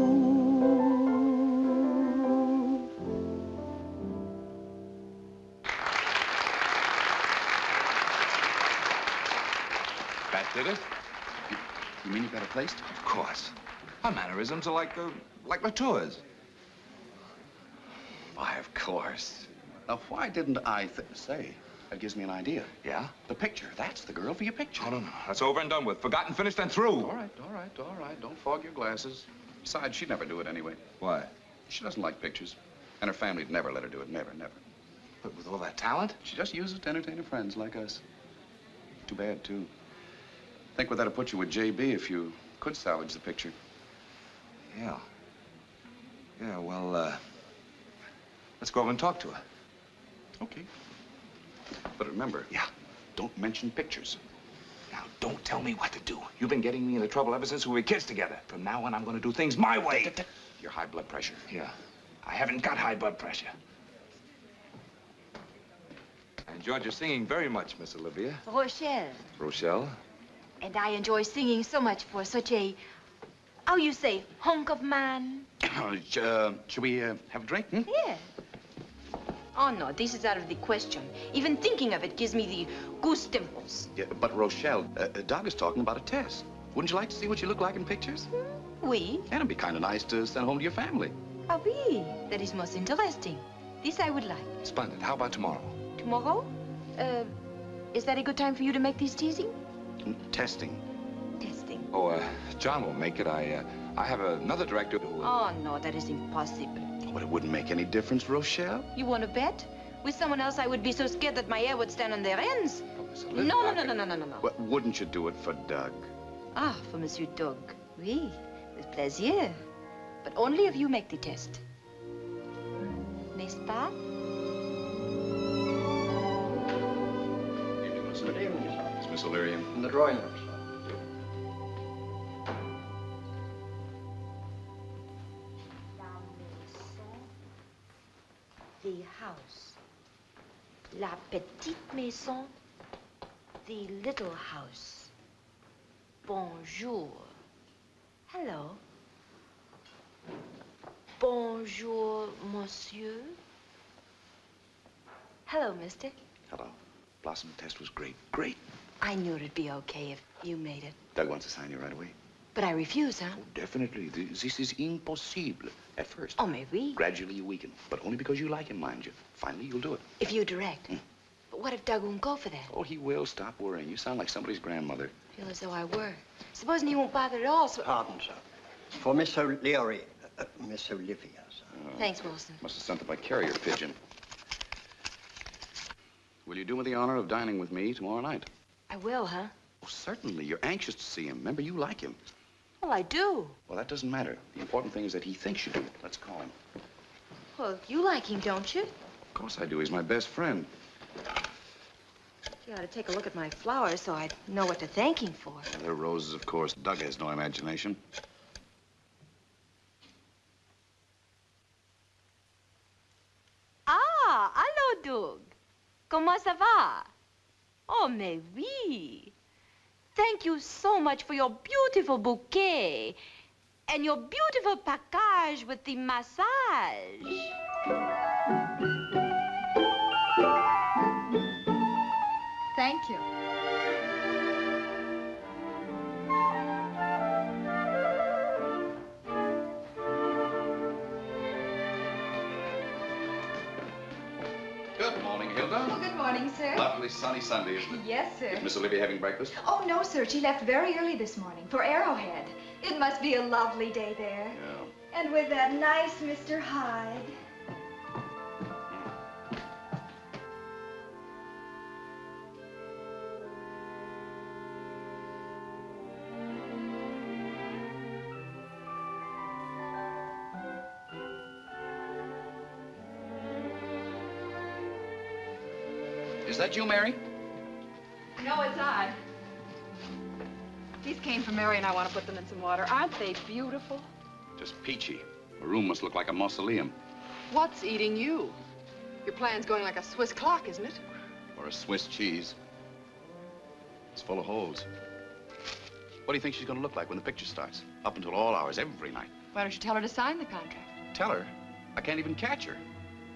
That did it? You mean you got it placed? Of course. Our mannerisms are like Latour's. Why, of course. Now, why didn't I say? That gives me an idea. Yeah? The picture. That's the girl for your picture. No, no, no. That's over and done with. Forgotten, finished, and through. All right, all right, all right. Don't fog your glasses. Besides, she'd never do it anyway. Why? She doesn't like pictures. And her family'd never let her do it. Never, never. But with all that talent? She just uses it to entertain her friends like us. Too bad, too. Think what that'd put you with J.B. if you could salvage the picture. Yeah. Yeah, well, let's go over and talk to her. Okay. But remember, don't mention pictures. Now, don't tell me what to do. You've been getting me into trouble ever since we were kids together. From now on, I'm going to do things my way. Your high blood pressure. Yeah. I haven't got high blood pressure. I enjoyed your singing very much, Miss Olivia. Rochelle. Rochelle? And I enjoy singing so much for such a, how you say, hunk of man? Shall we have a drink? Hmm? Yeah. Oh, no, this is out of the question. Even thinking of it gives me the goose pimples. Yeah, but Rochelle, Doug is talking about a test. Wouldn't you like to see what you look like in pictures? Oui. And it'd be kind of nice to send home to your family. Ah, oui. That is most interesting. This I would like. Splendid. How about tomorrow? Tomorrow? Is that a good time for you to make this teasing? Testing. Testing. Oh, John will make it. I have another director who... Oh, no, that is impossible. Oh, but it wouldn't make any difference, Rochelle. You want to bet? With someone else, I would be so scared that my hair would stand on their ends. Oh, Miss No, Elizabeth, no. Well, wouldn't you do it for Doug? Ah, for Monsieur Doug. Oui, with plaisir. But only if you make the test. N'est-ce pas? Good evening, sir. It's Miss Illyrian. In the drawing room, sir. The house. La petite maison. The little house. Bonjour. Hello. Bonjour, monsieur. Hello, mister. Hello. Blossom test was great. Great. I knew it'd be okay if you made it. Doug wants to sign you right away. But I refuse, huh? Oh, definitely. This is impossible at first. Oh, mais oui. Gradually you weaken, but only because you like him, mind you. Finally, you'll do it. If you direct. But what if Doug won't go for that? Oh, he will. Stop worrying. You sound like somebody's grandmother. I feel as though I were. Supposing he won't bother at all, so... Pardon, sir. For Miss O'Leary, Miss Olivia, sir. Thanks, Wilson. Must have sent it by carrier pigeon. Will you do me the honor of dining with me tomorrow night? I will, huh? Oh, certainly. You're anxious to see him. Remember, you like him. Well, I do. Well, that doesn't matter. The important thing is that he thinks you do. Let's call him. Well, you like him, don't you? Of course I do. He's my best friend. You ought to take a look at my flowers so I'd know what to thank him for. Well, they're roses, of course. Doug has no imagination. Ah, allô, Doug. Comment ça va? Oh, mais oui. Thank you so much for your beautiful bouquet and your beautiful package with the massage. Thank you. Good morning, Hilda. Well, good morning, sir. Lovely sunny Sunday, isn't it? Yes, sir. Is Miss Olivia having breakfast? Oh, no, sir. She left very early this morning for Arrowhead. It must be a lovely day there. Yeah. And with that nice Mr. Hyde. Is that you, Mary? No, it's I. These came from Mary and I want to put them in some water. Aren't they beautiful? Just peachy. The room must look like a mausoleum. What's eating you? Your plan's going like a Swiss clock, isn't it? Or a Swiss cheese. It's full of holes. What do you think she's going to look like when the picture starts? Up until all hours, every night. Why don't you tell her to sign the contract? Tell her. I can't even catch her.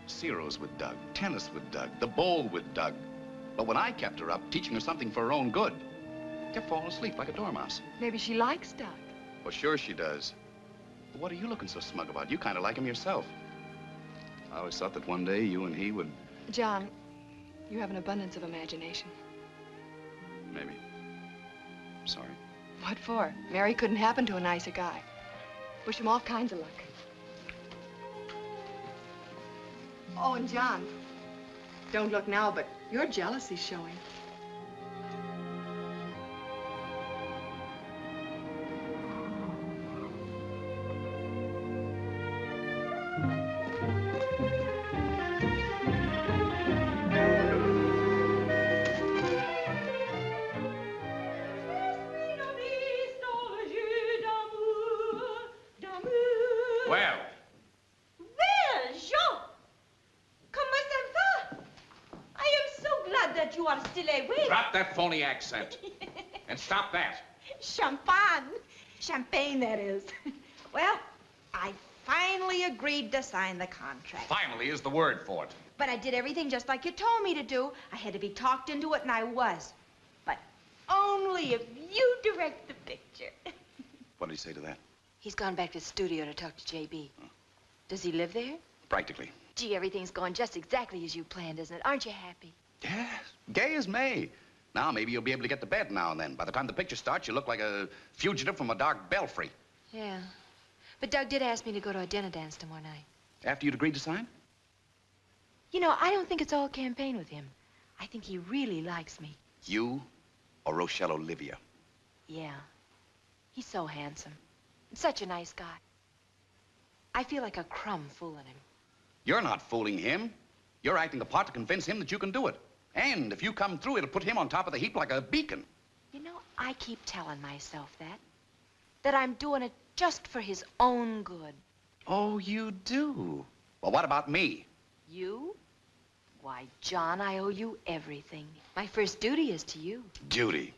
Zeros with Doug, tennis with Doug, the bowl with Doug. But when I kept her up, teaching her something for her own good, kept falling asleep like a dormouse. Maybe she likes Doug. Well, sure she does. But what are you looking so smug about? You kind of like him yourself. I always thought that one day you and he would... John, you have an abundance of imagination. Maybe. Sorry. What for? Mary couldn't happen to a nicer guy. Wish him all kinds of luck. Oh, and John, don't look now, but your jealousy's showing. Well, Well, Jean! Comment ça va? I am so glad that you are still awake. drop that phony accent. And stop that. Champagne. Champagne, that is. Well, I finally agreed to sign the contract. Finally is the word for it. But I did everything just like you told me to do. I had to be talked into it, and I was. But only if you direct the picture. What did he say to that? He's gone back to the studio to talk to J.B. Does he live there? Practically. Gee, everything's going just exactly as you planned, isn't it? Aren't you happy? Yeah, gay as May. Now, maybe you'll be able to get to bed now and then. By the time the picture starts, you look like a fugitive from a dark belfry. Yeah. But Doug did ask me to go to a dinner dance tomorrow night. After you'd agreed to sign? You know, I don't think it's all campaign with him. I think he really likes me. You or Rochelle Olivia? Yeah. He's so handsome. And such a nice guy. I feel like a crumb fooling him. You're not fooling him. You're acting a part to convince him that you can do it. And if you come through, it'll put him on top of the heap like a beacon. You know, I keep telling myself that I'm doing it just for his own good. Oh, you do? Well, what about me? You? Why, John, I owe you everything. My first duty is to you. Duty?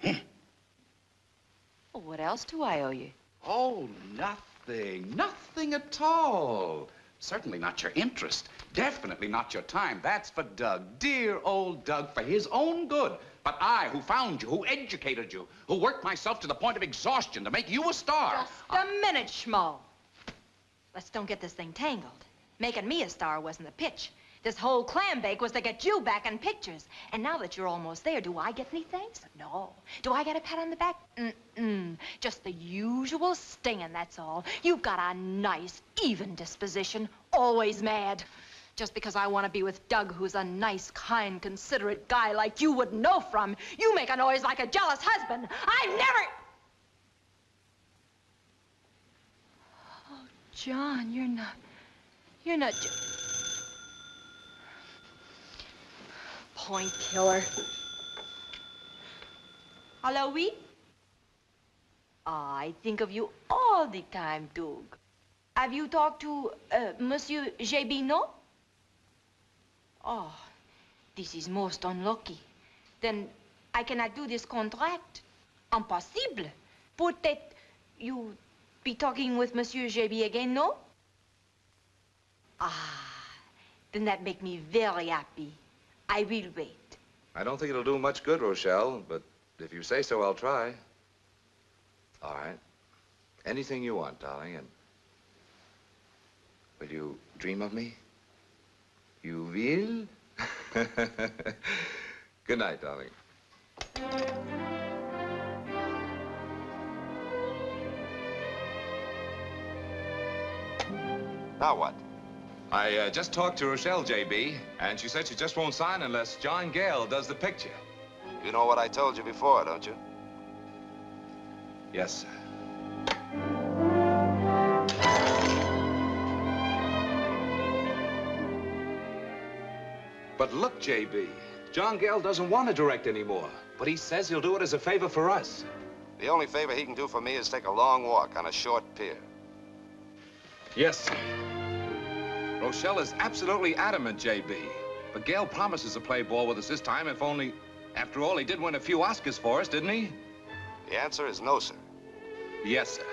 Well, what else do I owe you? Oh, nothing. Nothing at all. Certainly not your interest. Definitely not your time. That's for Doug. Dear old Doug, for his own good. But I, who found you, who educated you, who worked myself to the point of exhaustion to make you a star. Just a minute, Schmo. Let's don't get this thing tangled. Making me a star wasn't the pitch. This whole clam bake was to get you back in pictures. And now that you're almost there, do I get any thanks? No. Do I get a pat on the back? Mm-mm. Just the usual stinging, that's all. You've got a nice, even disposition. Always mad. Just because I want to be with Doug, who's a nice, kind, considerate guy like you would know from, you make a noise like a jealous husband. I've never... Oh, John, you're not... Point killer. Hello, oui? I think of you all the time, Doug. Have you talked to Monsieur JB, no? Oh, this is most unlucky. Then I cannot do this contract. Impossible. Peut-être you be talking with Monsieur JB again, no? Ah, then that make me very happy. I will wait. I don't think it'll do much good, Rochelle, but if you say so, I'll try. All right. Anything you want, darling, and will you dream of me? You will? Good night, darling. Now what? I just talked to Rochelle, JB, and she said she just won't sign unless John Gale does the picture. You know what I told you before, don't you? Yes, sir. But look, JB, John Gale doesn't want to direct anymore, but he says he'll do it as a favor for us. The only favor he can do for me is take a long walk on a short pier. Yes, sir. Rochelle is absolutely adamant, JB. But Gale promises to play ball with us this time, if only... After all, he did win a few Oscars for us, didn't he? The answer is no, sir. Yes, sir.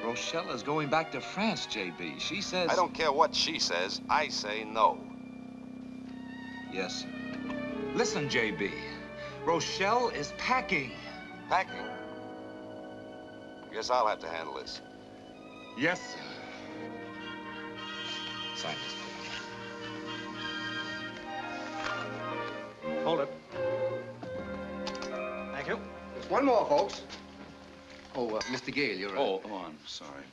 Rochelle is going back to France, JB. She says... I don't care what she says. I say no. Yes, sir. Listen, JB. Rochelle is packing. Packing? Guess I'll have to handle this. Yes, sir. Sign this, please. Hold it. Thank you. There's one more, folks. Oh, Mr. Gale, you're... Oh, I'm sorry.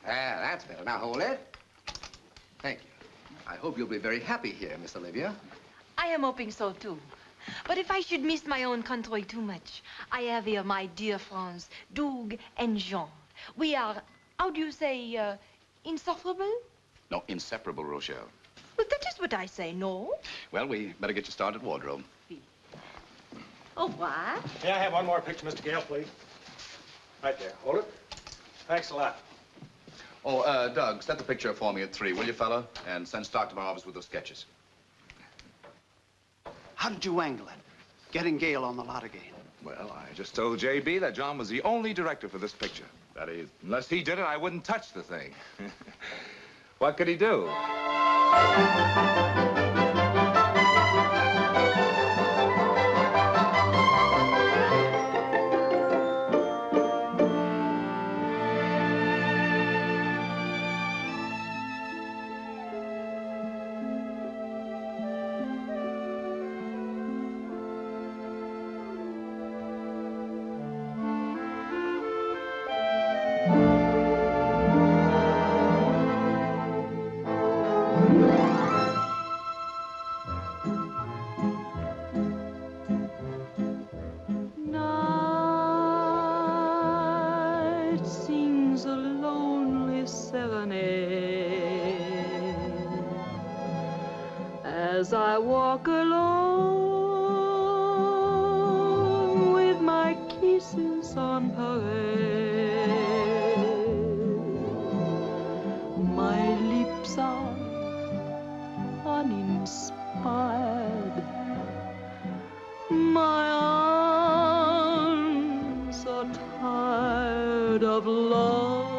Ah, that's better. Now, hold it. Thank you. I hope you'll be very happy here, Miss Olivia. I am hoping so, too. But if I should miss my own country too much, I have here my dear friends, Doug and Jean. We are, how do you say, insufferable? No, inseparable, Rochelle. Well, that is what I say, no? Well, we better get you started, wardrobe. Oh, what? May I have one more picture, Mr. Gale, please? Right there. Hold it. Thanks a lot. Oh, Doug, set the picture for me at 3, will you, fella? And send Stark to my office with those sketches. How did you wangle it? Getting Gale on the lot again. Well, I just told JB that John was the only director for this picture. That is, unless he did it, I wouldn't touch the thing. What could he do? as I walk alone with my kisses on parade. My lips are uninspired. My arms are tired of love's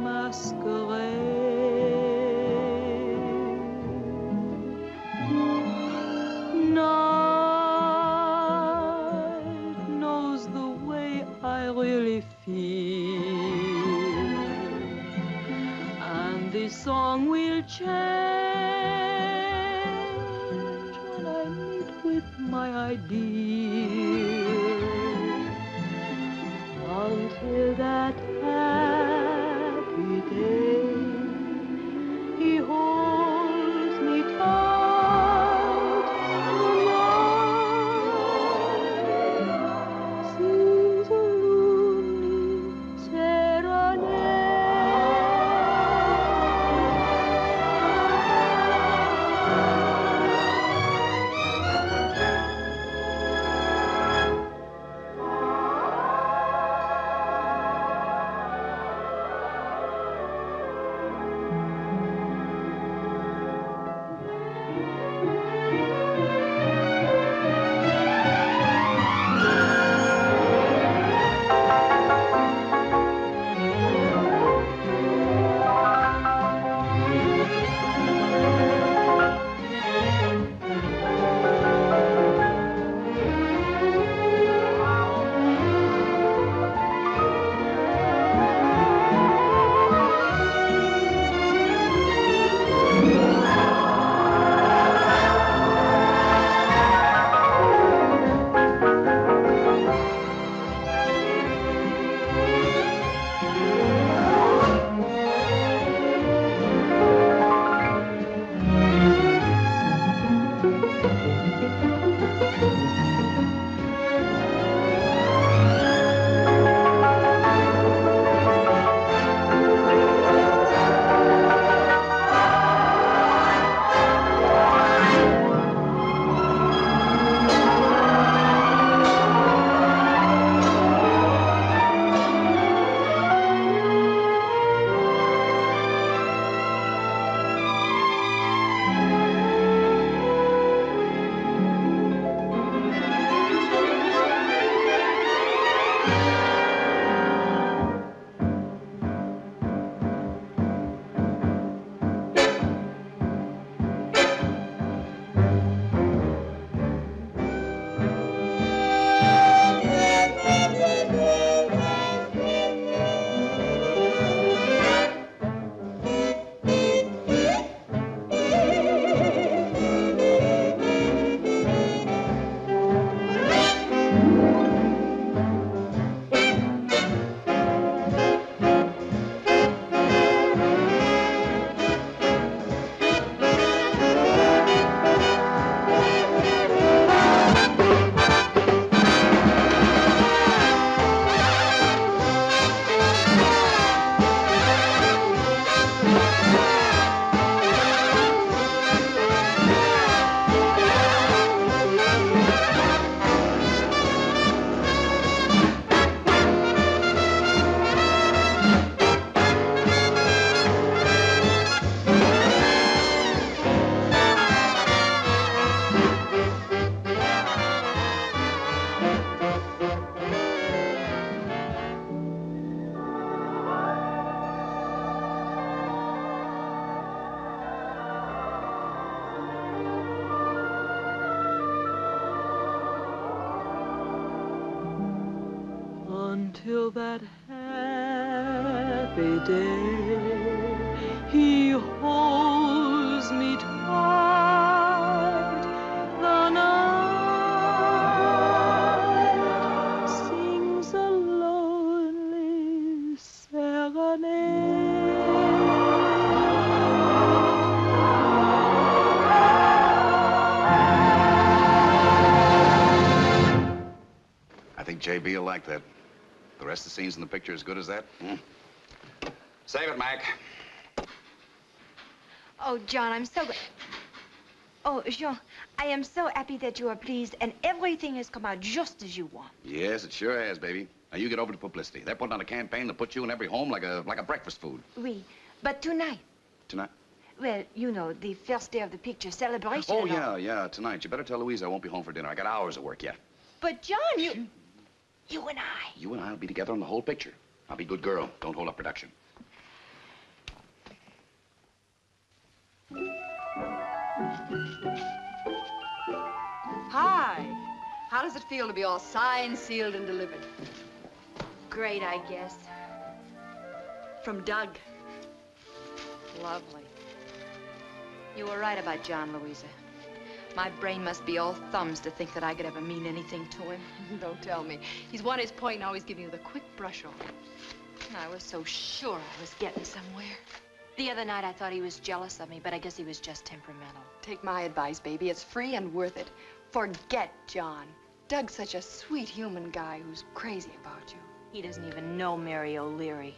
masquerade. Night knows the way I really feel, and this song will change when I meet with my ideal. Until that happy day, he holds me tight. Tonight sings a lonely serenade. Until that happy day, he holds me tight. The night sings a lonely serenade. I think JB will like that. The rest of the scenes in the picture as good as that? Save it, Mac. Oh, John, I'm so glad. Oh, Jean, I am so happy that you are pleased and everything has come out just as you want. Yes, it sure has, baby. Now, you get over to publicity. They're putting on a campaign to put you in every home like a breakfast food. Oui, but tonight. Tonight? Well, you know, the first day of the picture celebration. Oh, and all. yeah, tonight. You better tell Louise I won't be home for dinner. I got hours of work yet. But, John, you and I. You and I will be together on the whole picture. I'll be a good girl. Don't hold up production. Hi. How does it feel to be all signed, sealed, and delivered? Great, I guess. From Doug. Lovely. You were right about John, Louisa. My brain must be all thumbs to think that I could ever mean anything to him. Don't tell me. He's won his point and always giving you the quick brush off. I was so sure I was getting somewhere. The other night I thought he was jealous of me, but I guess he was just temperamental. Take my advice, baby. It's free and worth it. Forget John. Doug's such a sweet human guy who's crazy about you. He doesn't even know Mary O'Leary.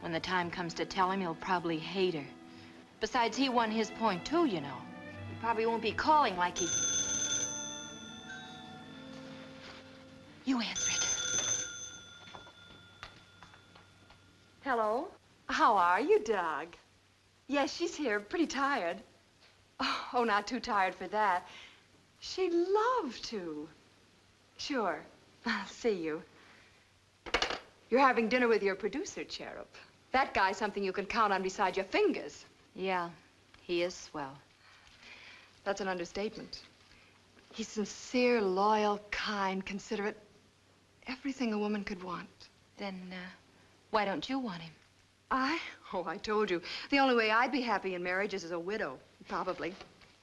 When the time comes to tell him, he'll probably hate her. Besides, he won his point, too, you know. He probably won't be calling like he... You answer it. Hello? How are you, Doug? Yes, she's here, pretty tired. Oh, not too tired for that. She'd love to. Sure. I'll see you. You're having dinner with your producer, Cherub. That guy's something you can count on beside your fingers. Yeah, he is swell. That's an understatement. He's sincere, loyal, kind, considerate. Everything a woman could want. Then, why don't you want him? I? Oh, I told you. The only way I'd be happy in marriage is as a widow, probably.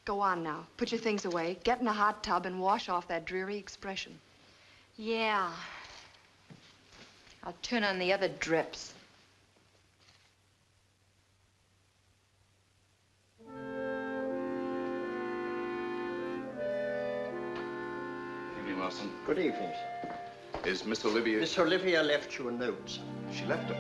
Go on now. Put your things away, get in a hot tub, and wash off that dreary expression. Yeah. I'll turn on the other drips. Evening, Wilson. Good evening. Is Miss Olivia... Miss Olivia left you a note. She left it.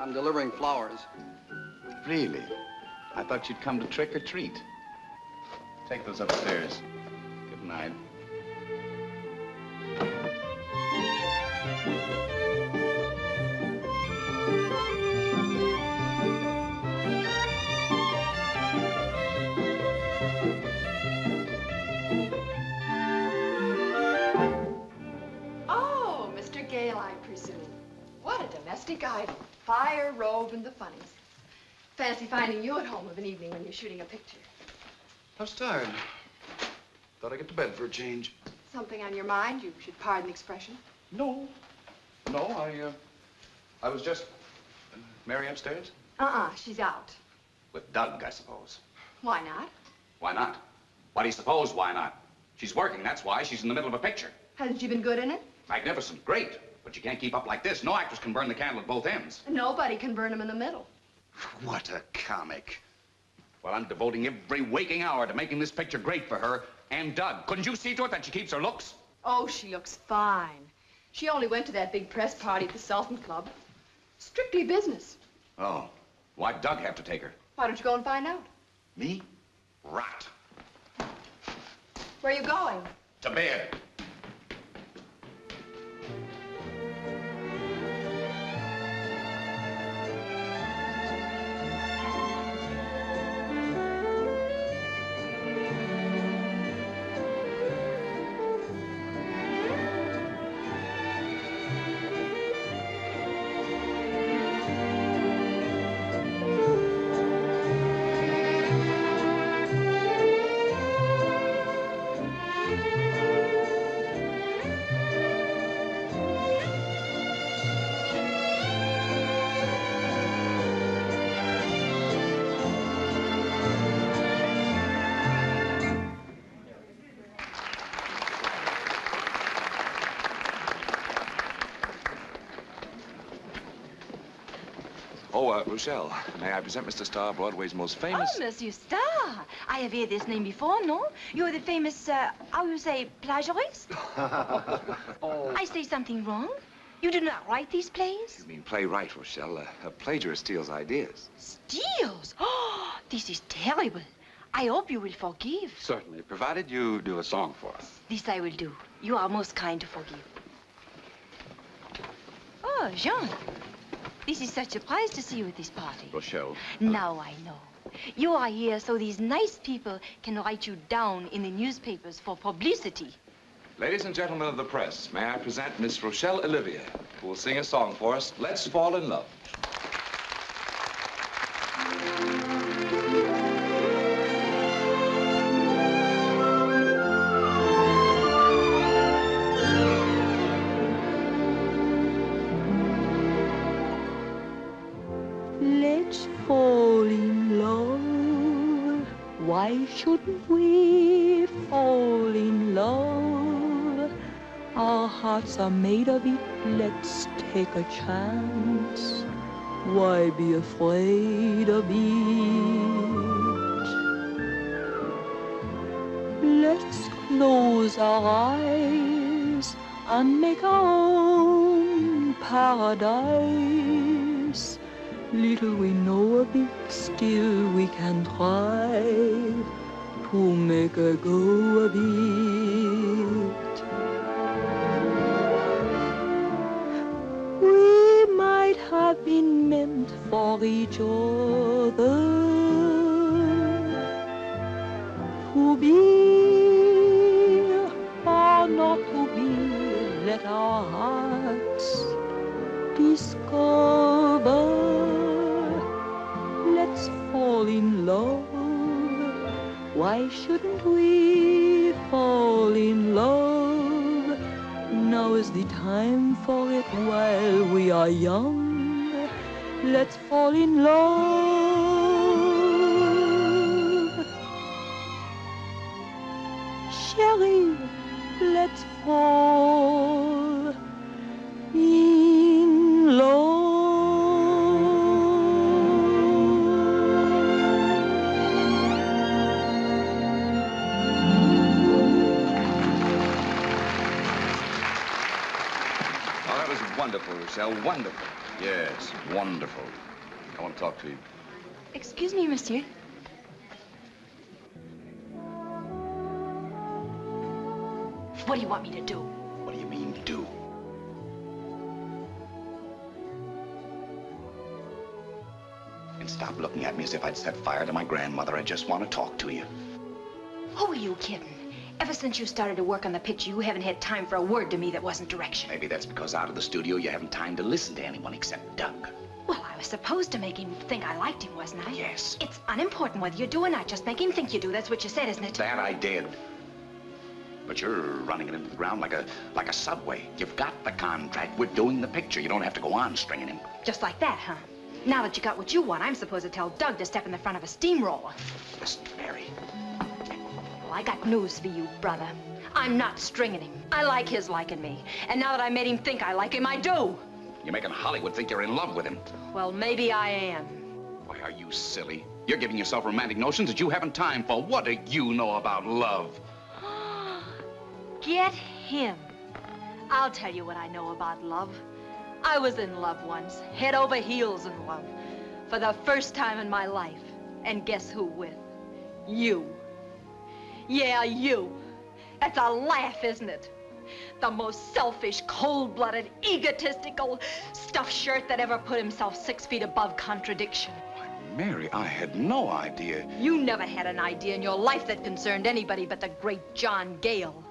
I'm delivering flowers. Really? I thought you'd come to trick or treat. Take those upstairs. Good night. Oh, Mr. Gale, I presume. What a domestic idol. Fire, robe, and the funnies. Fancy finding you at home of an evening when you're shooting a picture. I was tired. Thought I'd get to bed for a change. Something on your mind? You should pardon the expression. No, I was just... Mary upstairs? She's out. With Doug, I suppose. Why not? Why not? Why do you suppose why not? She's working, that's why. She's in the middle of a picture. Hasn't she been good in it? Magnificent, great. But you can't keep up like this. No actress can burn the candle at both ends. Nobody can burn them in the middle. What a comic. Well, I'm devoting every waking hour to making this picture great for her and Doug. Couldn't you see to it that she keeps her looks? Oh, she looks fine. She only went to that big press party at the Sultan Club. Strictly business. Oh, why'd Doug have to take her? Why don't you go and find out? Me? Rot. Where are you going? To bed. Oh, Rochelle, may I present Mr. Starr, Broadway's most famous... Oh, Monsieur Starr. I have heard this name before, no? You're the famous, how you say, plagiarist? Oh. I say something wrong? You do not write these plays? You mean playwright, Rochelle. A plagiarist steals ideas. Steals? Oh, this is terrible. I hope you will forgive. Certainly, provided you do a song for us. This I will do. You are most kind to forgive. Oh, Jean. This is such a surprise to see you at this party. Rochelle. Now I know. You are here so these nice people can write you down in the newspapers for publicity. Ladies and gentlemen of the press, may I present Miss Rochelle Olivia, who will sing a song for us, Let's Fall in Love. Let's fall in love. Why shouldn't we fall in love? Our hearts are made of it. Let's take a chance. Why be afraid of it? Let's close our eyes and make our own paradise. Little we know of it, still we can try to make a go of it. We might have been meant for each other, to be or not to be. Let our hearts discover. Let's fall in love. Why shouldn't we fall in love? Now is the time for it while we are young. Let's fall in love. Chérie, let's fall in love. Wonderful, Rochelle, wonderful. Yes, wonderful. I want to talk to you. Excuse me, monsieur. What do you want me to do? What do you mean, do? And stop looking at me as if I'd set fire to my grandmother. I just want to talk to you. Who are you kidding? Ever since you started to work on the picture, you haven't had time for a word to me that wasn't direction. Maybe that's because out of the studio you haven't time to listen to anyone except Doug. Well, I was supposed to make him think I liked him, wasn't I? Yes. It's unimportant whether you do or not. Just make him think you do. That's what you said, isn't it? That I did. But you're running it into the ground like a subway. You've got the contract. We're doing the picture. You don't have to go on stringing him. Just like that, huh? Now that you got what you want, I'm supposed to tell Doug to step in the front of a steamroller. Listen, Mary. Well, I got news for you, brother. I'm not stringing him. I like his liking me. And now that I made him think I like him, I do. You're making Hollywood think you're in love with him. Well, maybe I am. Why, are you silly? You're giving yourself romantic notions that you haven't time for. What do you know about love? Get him. I'll tell you what I know about love. I was in love once, head over heels in love, for the first time in my life. And guess who with? You. Yeah, you. That's a laugh, isn't it? The most selfish, cold-blooded, egotistical, stuffed shirt that ever put himself 6 feet above contradiction. Mary, I had no idea. You never had an idea in your life that concerned anybody but the great John Gale.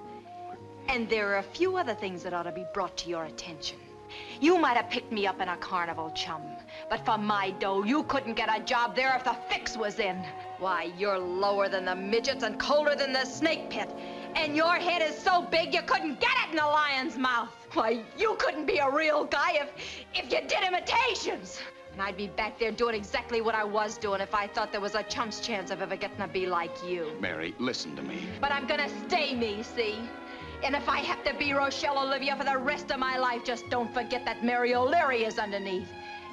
And there are a few other things that ought to be brought to your attention. You might have picked me up in a carnival, chum, but for my dough, you couldn't get a job there if the fix was in. Why, you're lower than the midgets and colder than the snake pit. And your head is so big you couldn't get it in a lion's mouth. Why, you couldn't be a real guy if you did imitations. And I'd be back there doing exactly what I was doing if I thought there was a chump's chance of ever getting to be like you. Mary, listen to me. But I'm gonna stay me, see? And if I have to be Rochelle Olivia for the rest of my life, just don't forget that Mary O'Leary is underneath.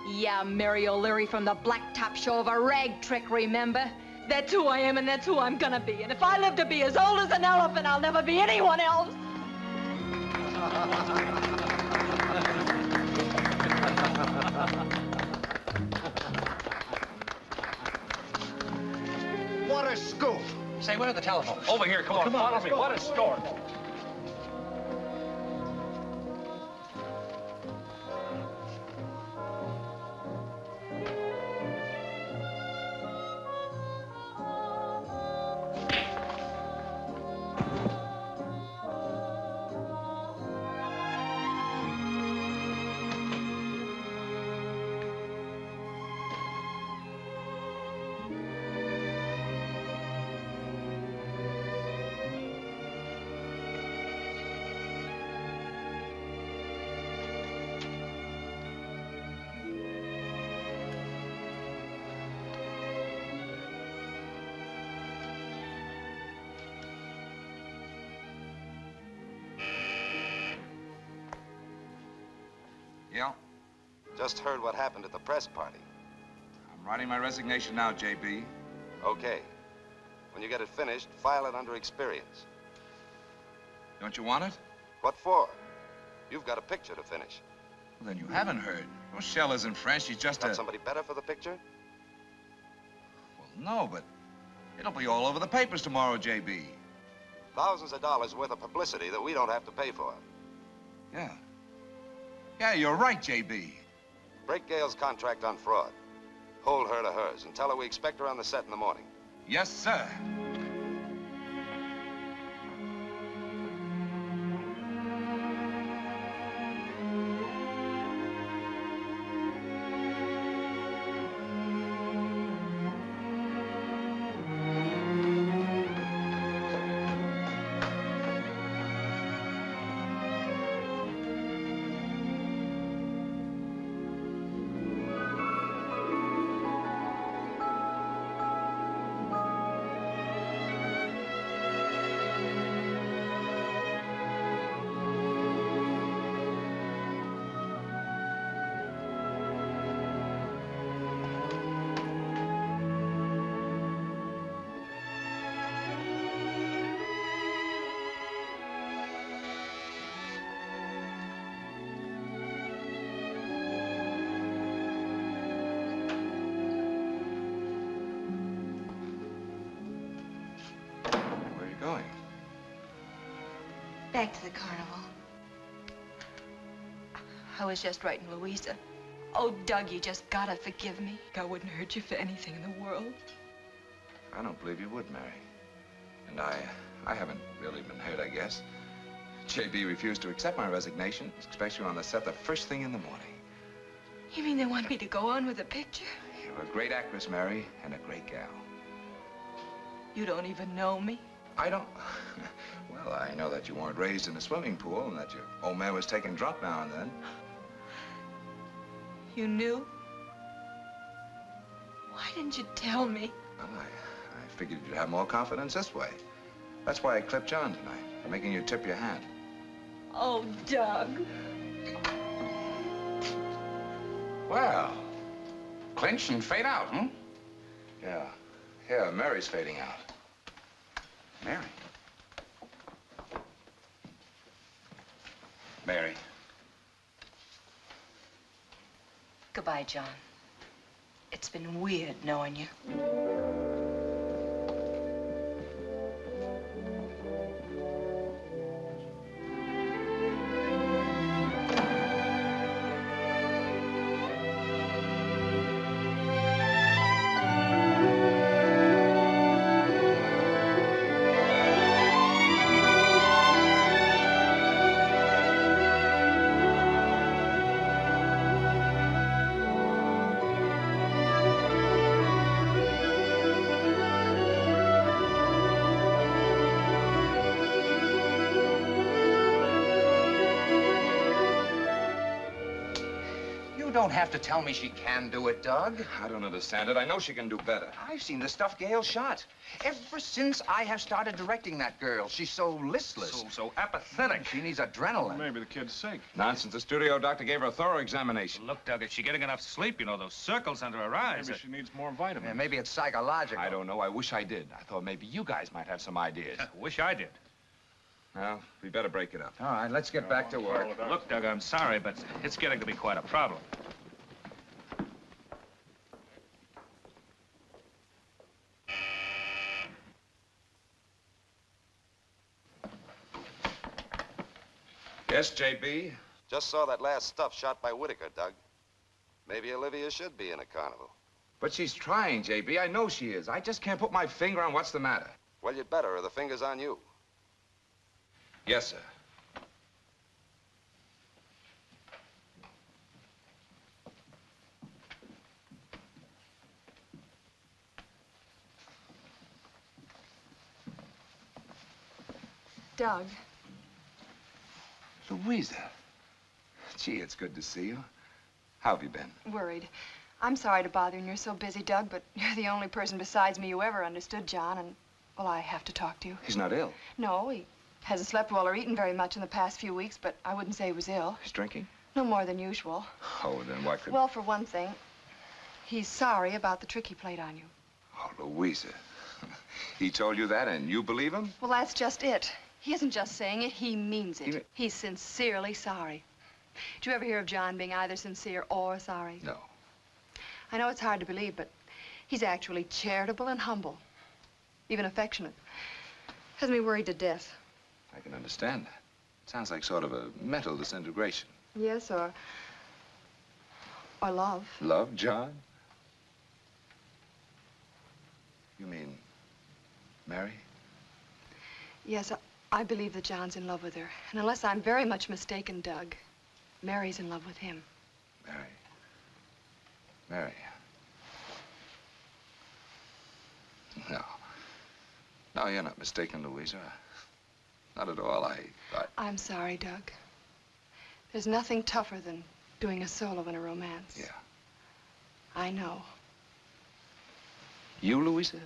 Yeah, Mary O'Leary from the Blacktop Show of a rag trick, remember? That's who I am and that's who I'm gonna be. And if I live to be as old as an elephant, I'll never be anyone else. What a scoop. Say, where are the telephones? Over here, come on, follow me. What a story. Yeah? Just heard what happened at the press party. I'm writing my resignation now, JB. Okay. When you get it finished, file it under experience. Don't you want it? What for? You've got a picture to finish. Well, then you haven't heard. Rochelle isn't French. She's just Got somebody better for the picture? Well, no, but it'll be all over the papers tomorrow, JB. Thousands of dollars worth of publicity that we don't have to pay for. Yeah. Yeah, you're right, JB. Break Gail's contract on fraud. Hold her to hers and tell her we expect her on the set in the morning. Yes, sir. Back to the carnival. I was just writing Louisa. Oh, Doug, you just gotta forgive me. I wouldn't hurt you for anything in the world. I don't believe you would, Mary. And I haven't really been hurt, I guess. JB refused to accept my resignation, especially on the set the first thing in the morning. You mean they want me to go on with the picture? You're a great actress, Mary, and a great gal. You don't even know me? I don't. Well, I know that you weren't raised in a swimming pool and that your old man was taken drunk now and then. You knew? Why didn't you tell me? Well, I figured you'd have more confidence this way. That's why I clipped John tonight, for making you tip your hat. Oh, Doug. Well, clinch and fade out, hmm? Yeah, Mary's fading out. Mary? Mary. Goodbye, John. It's been weird knowing you. You don't have to tell me she can do it, Doug. I don't understand it. I know she can do better. I've seen the stuff Gail shot. Ever since I have started directing that girl, she's so listless. So apathetic. She needs adrenaline. Maybe the kid's sick. Nonsense. The studio doctor gave her a thorough examination. Look, Doug, if she's getting enough sleep, you know, those circles under her eyes. Maybe she needs more vitamins. Yeah, maybe it's psychological. I don't know. I wish I did. I thought maybe you guys might have some ideas. Wish I did. Well, we better break it up. All right, let's get back to work. Look, Doug, I'm sorry, but it's getting to be quite a problem. Yes, J.B.? Just saw that last stuff shot by Whitaker, Doug. Maybe Olivia should be in a carnival. But she's trying, J.B. I know she is. I just can't put my finger on what's the matter. Well, you'd better, or the finger's on you. Yes, sir. Doug. Louisa. Gee, it's good to see you. How have you been? Worried. I'm sorry to bother you, and you're so busy, Doug, but you're the only person besides me who ever understood John, and, well, I have to talk to you. He's not ill. No, he hasn't slept well or eaten very much in the past few weeks, but I wouldn't say he was ill. He's drinking? No more than usual. Oh, then why could... Well, for one thing, he's sorry about the trick he played on you. Oh, Louisa. He told you that, and you believe him? Well, that's just it. He isn't just saying it, he means it. He's sincerely sorry. Did you ever hear of John being either sincere or sorry? No. I know it's hard to believe, but he's actually charitable and humble. Even affectionate. Has me worried to death. I can understand that. It sounds like sort of a mental disintegration. Yes, or love. Love, John? You mean Mary? Yes, I believe that John's in love with her. And unless I'm very much mistaken, Doug, Mary's in love with him. Mary. Mary. No. No, you're not mistaken, Louisa. Not at all. I'm sorry, Doug. There's nothing tougher than doing a solo in a romance. Yeah. I know. You, Louisa?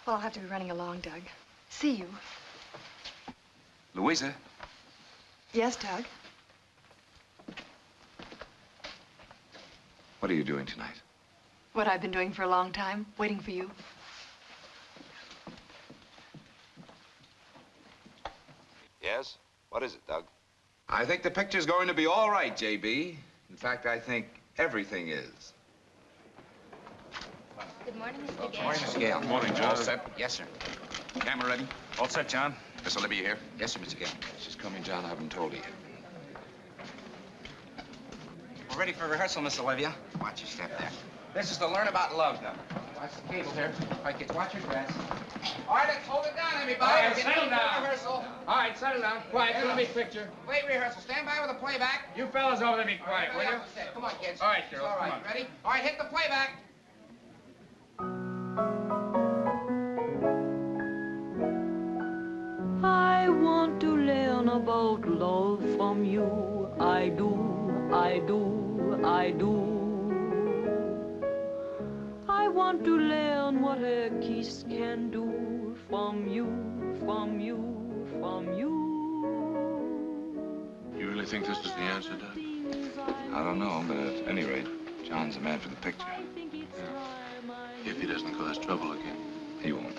Well, I'll have to be running along, Doug. See you. Louisa? Yes, Doug? What are you doing tonight? What I've been doing for a long time, waiting for you. Yes? What is it, Doug? I think the picture's going to be all right, J.B. In fact, I think everything is. Good morning, Mr. Gale. Morning, Mr. Gale. Good morning, John. All set? Yes, sir. Camera ready? All set, John? Miss Olivia here? Yes, sir, Mr. Gale. She's coming, John. I haven't told her yet. We're ready for rehearsal, Miss Olivia. Watch your step there. This is to learn about love, Doug. Watch the cable here. All right, kids, watch your dress. All right, let's hold it down, everybody. All right, We're getting settle ready for down. rehearsal. All right, settle down. Quiet, let me picture. Wait, rehearsal. Stand by with the playback. You fellas over there be quiet, will you? Come on, kids. All right, girls, All right, come on. ready? All right, hit the playback. I want to learn about love from you. I do, I do, I do. I want to learn what a kiss can do from you, from you, from you. You really think this is the answer, Doug? I don't know, but at any rate, John's the man for the picture. If he doesn't cause trouble again. He won't.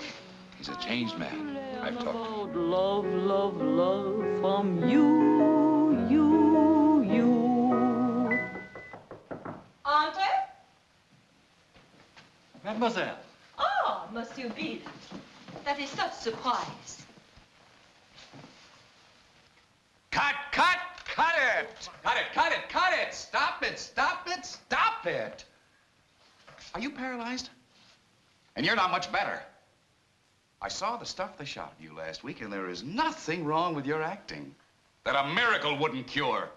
He's a changed man. I've talked to him. About love, love, love from you, you. Entree? Mademoiselle. Ah, Monsieur Bill. That is such surprise. Cut, cut, cut it! Cut it, cut it, cut it! Stop it, stop it, stop it! Are you paralyzed? And you're not much better. I saw the stuff they shot of you last week, and there is nothing wrong with your acting that a miracle wouldn't cure.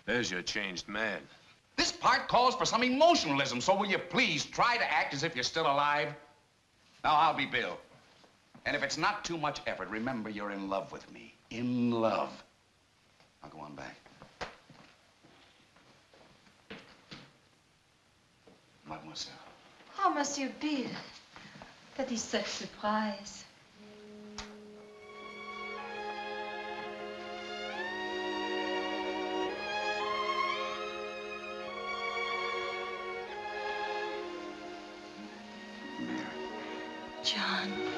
There's your changed man. This part calls for some emotionalism, so will you please try to act as if you're still alive? Now, I'll be Bill. And if it's not too much effort, remember you're in love with me. In love. Now, go on back. Oh, Monsieur Bill, that is such surprise. John.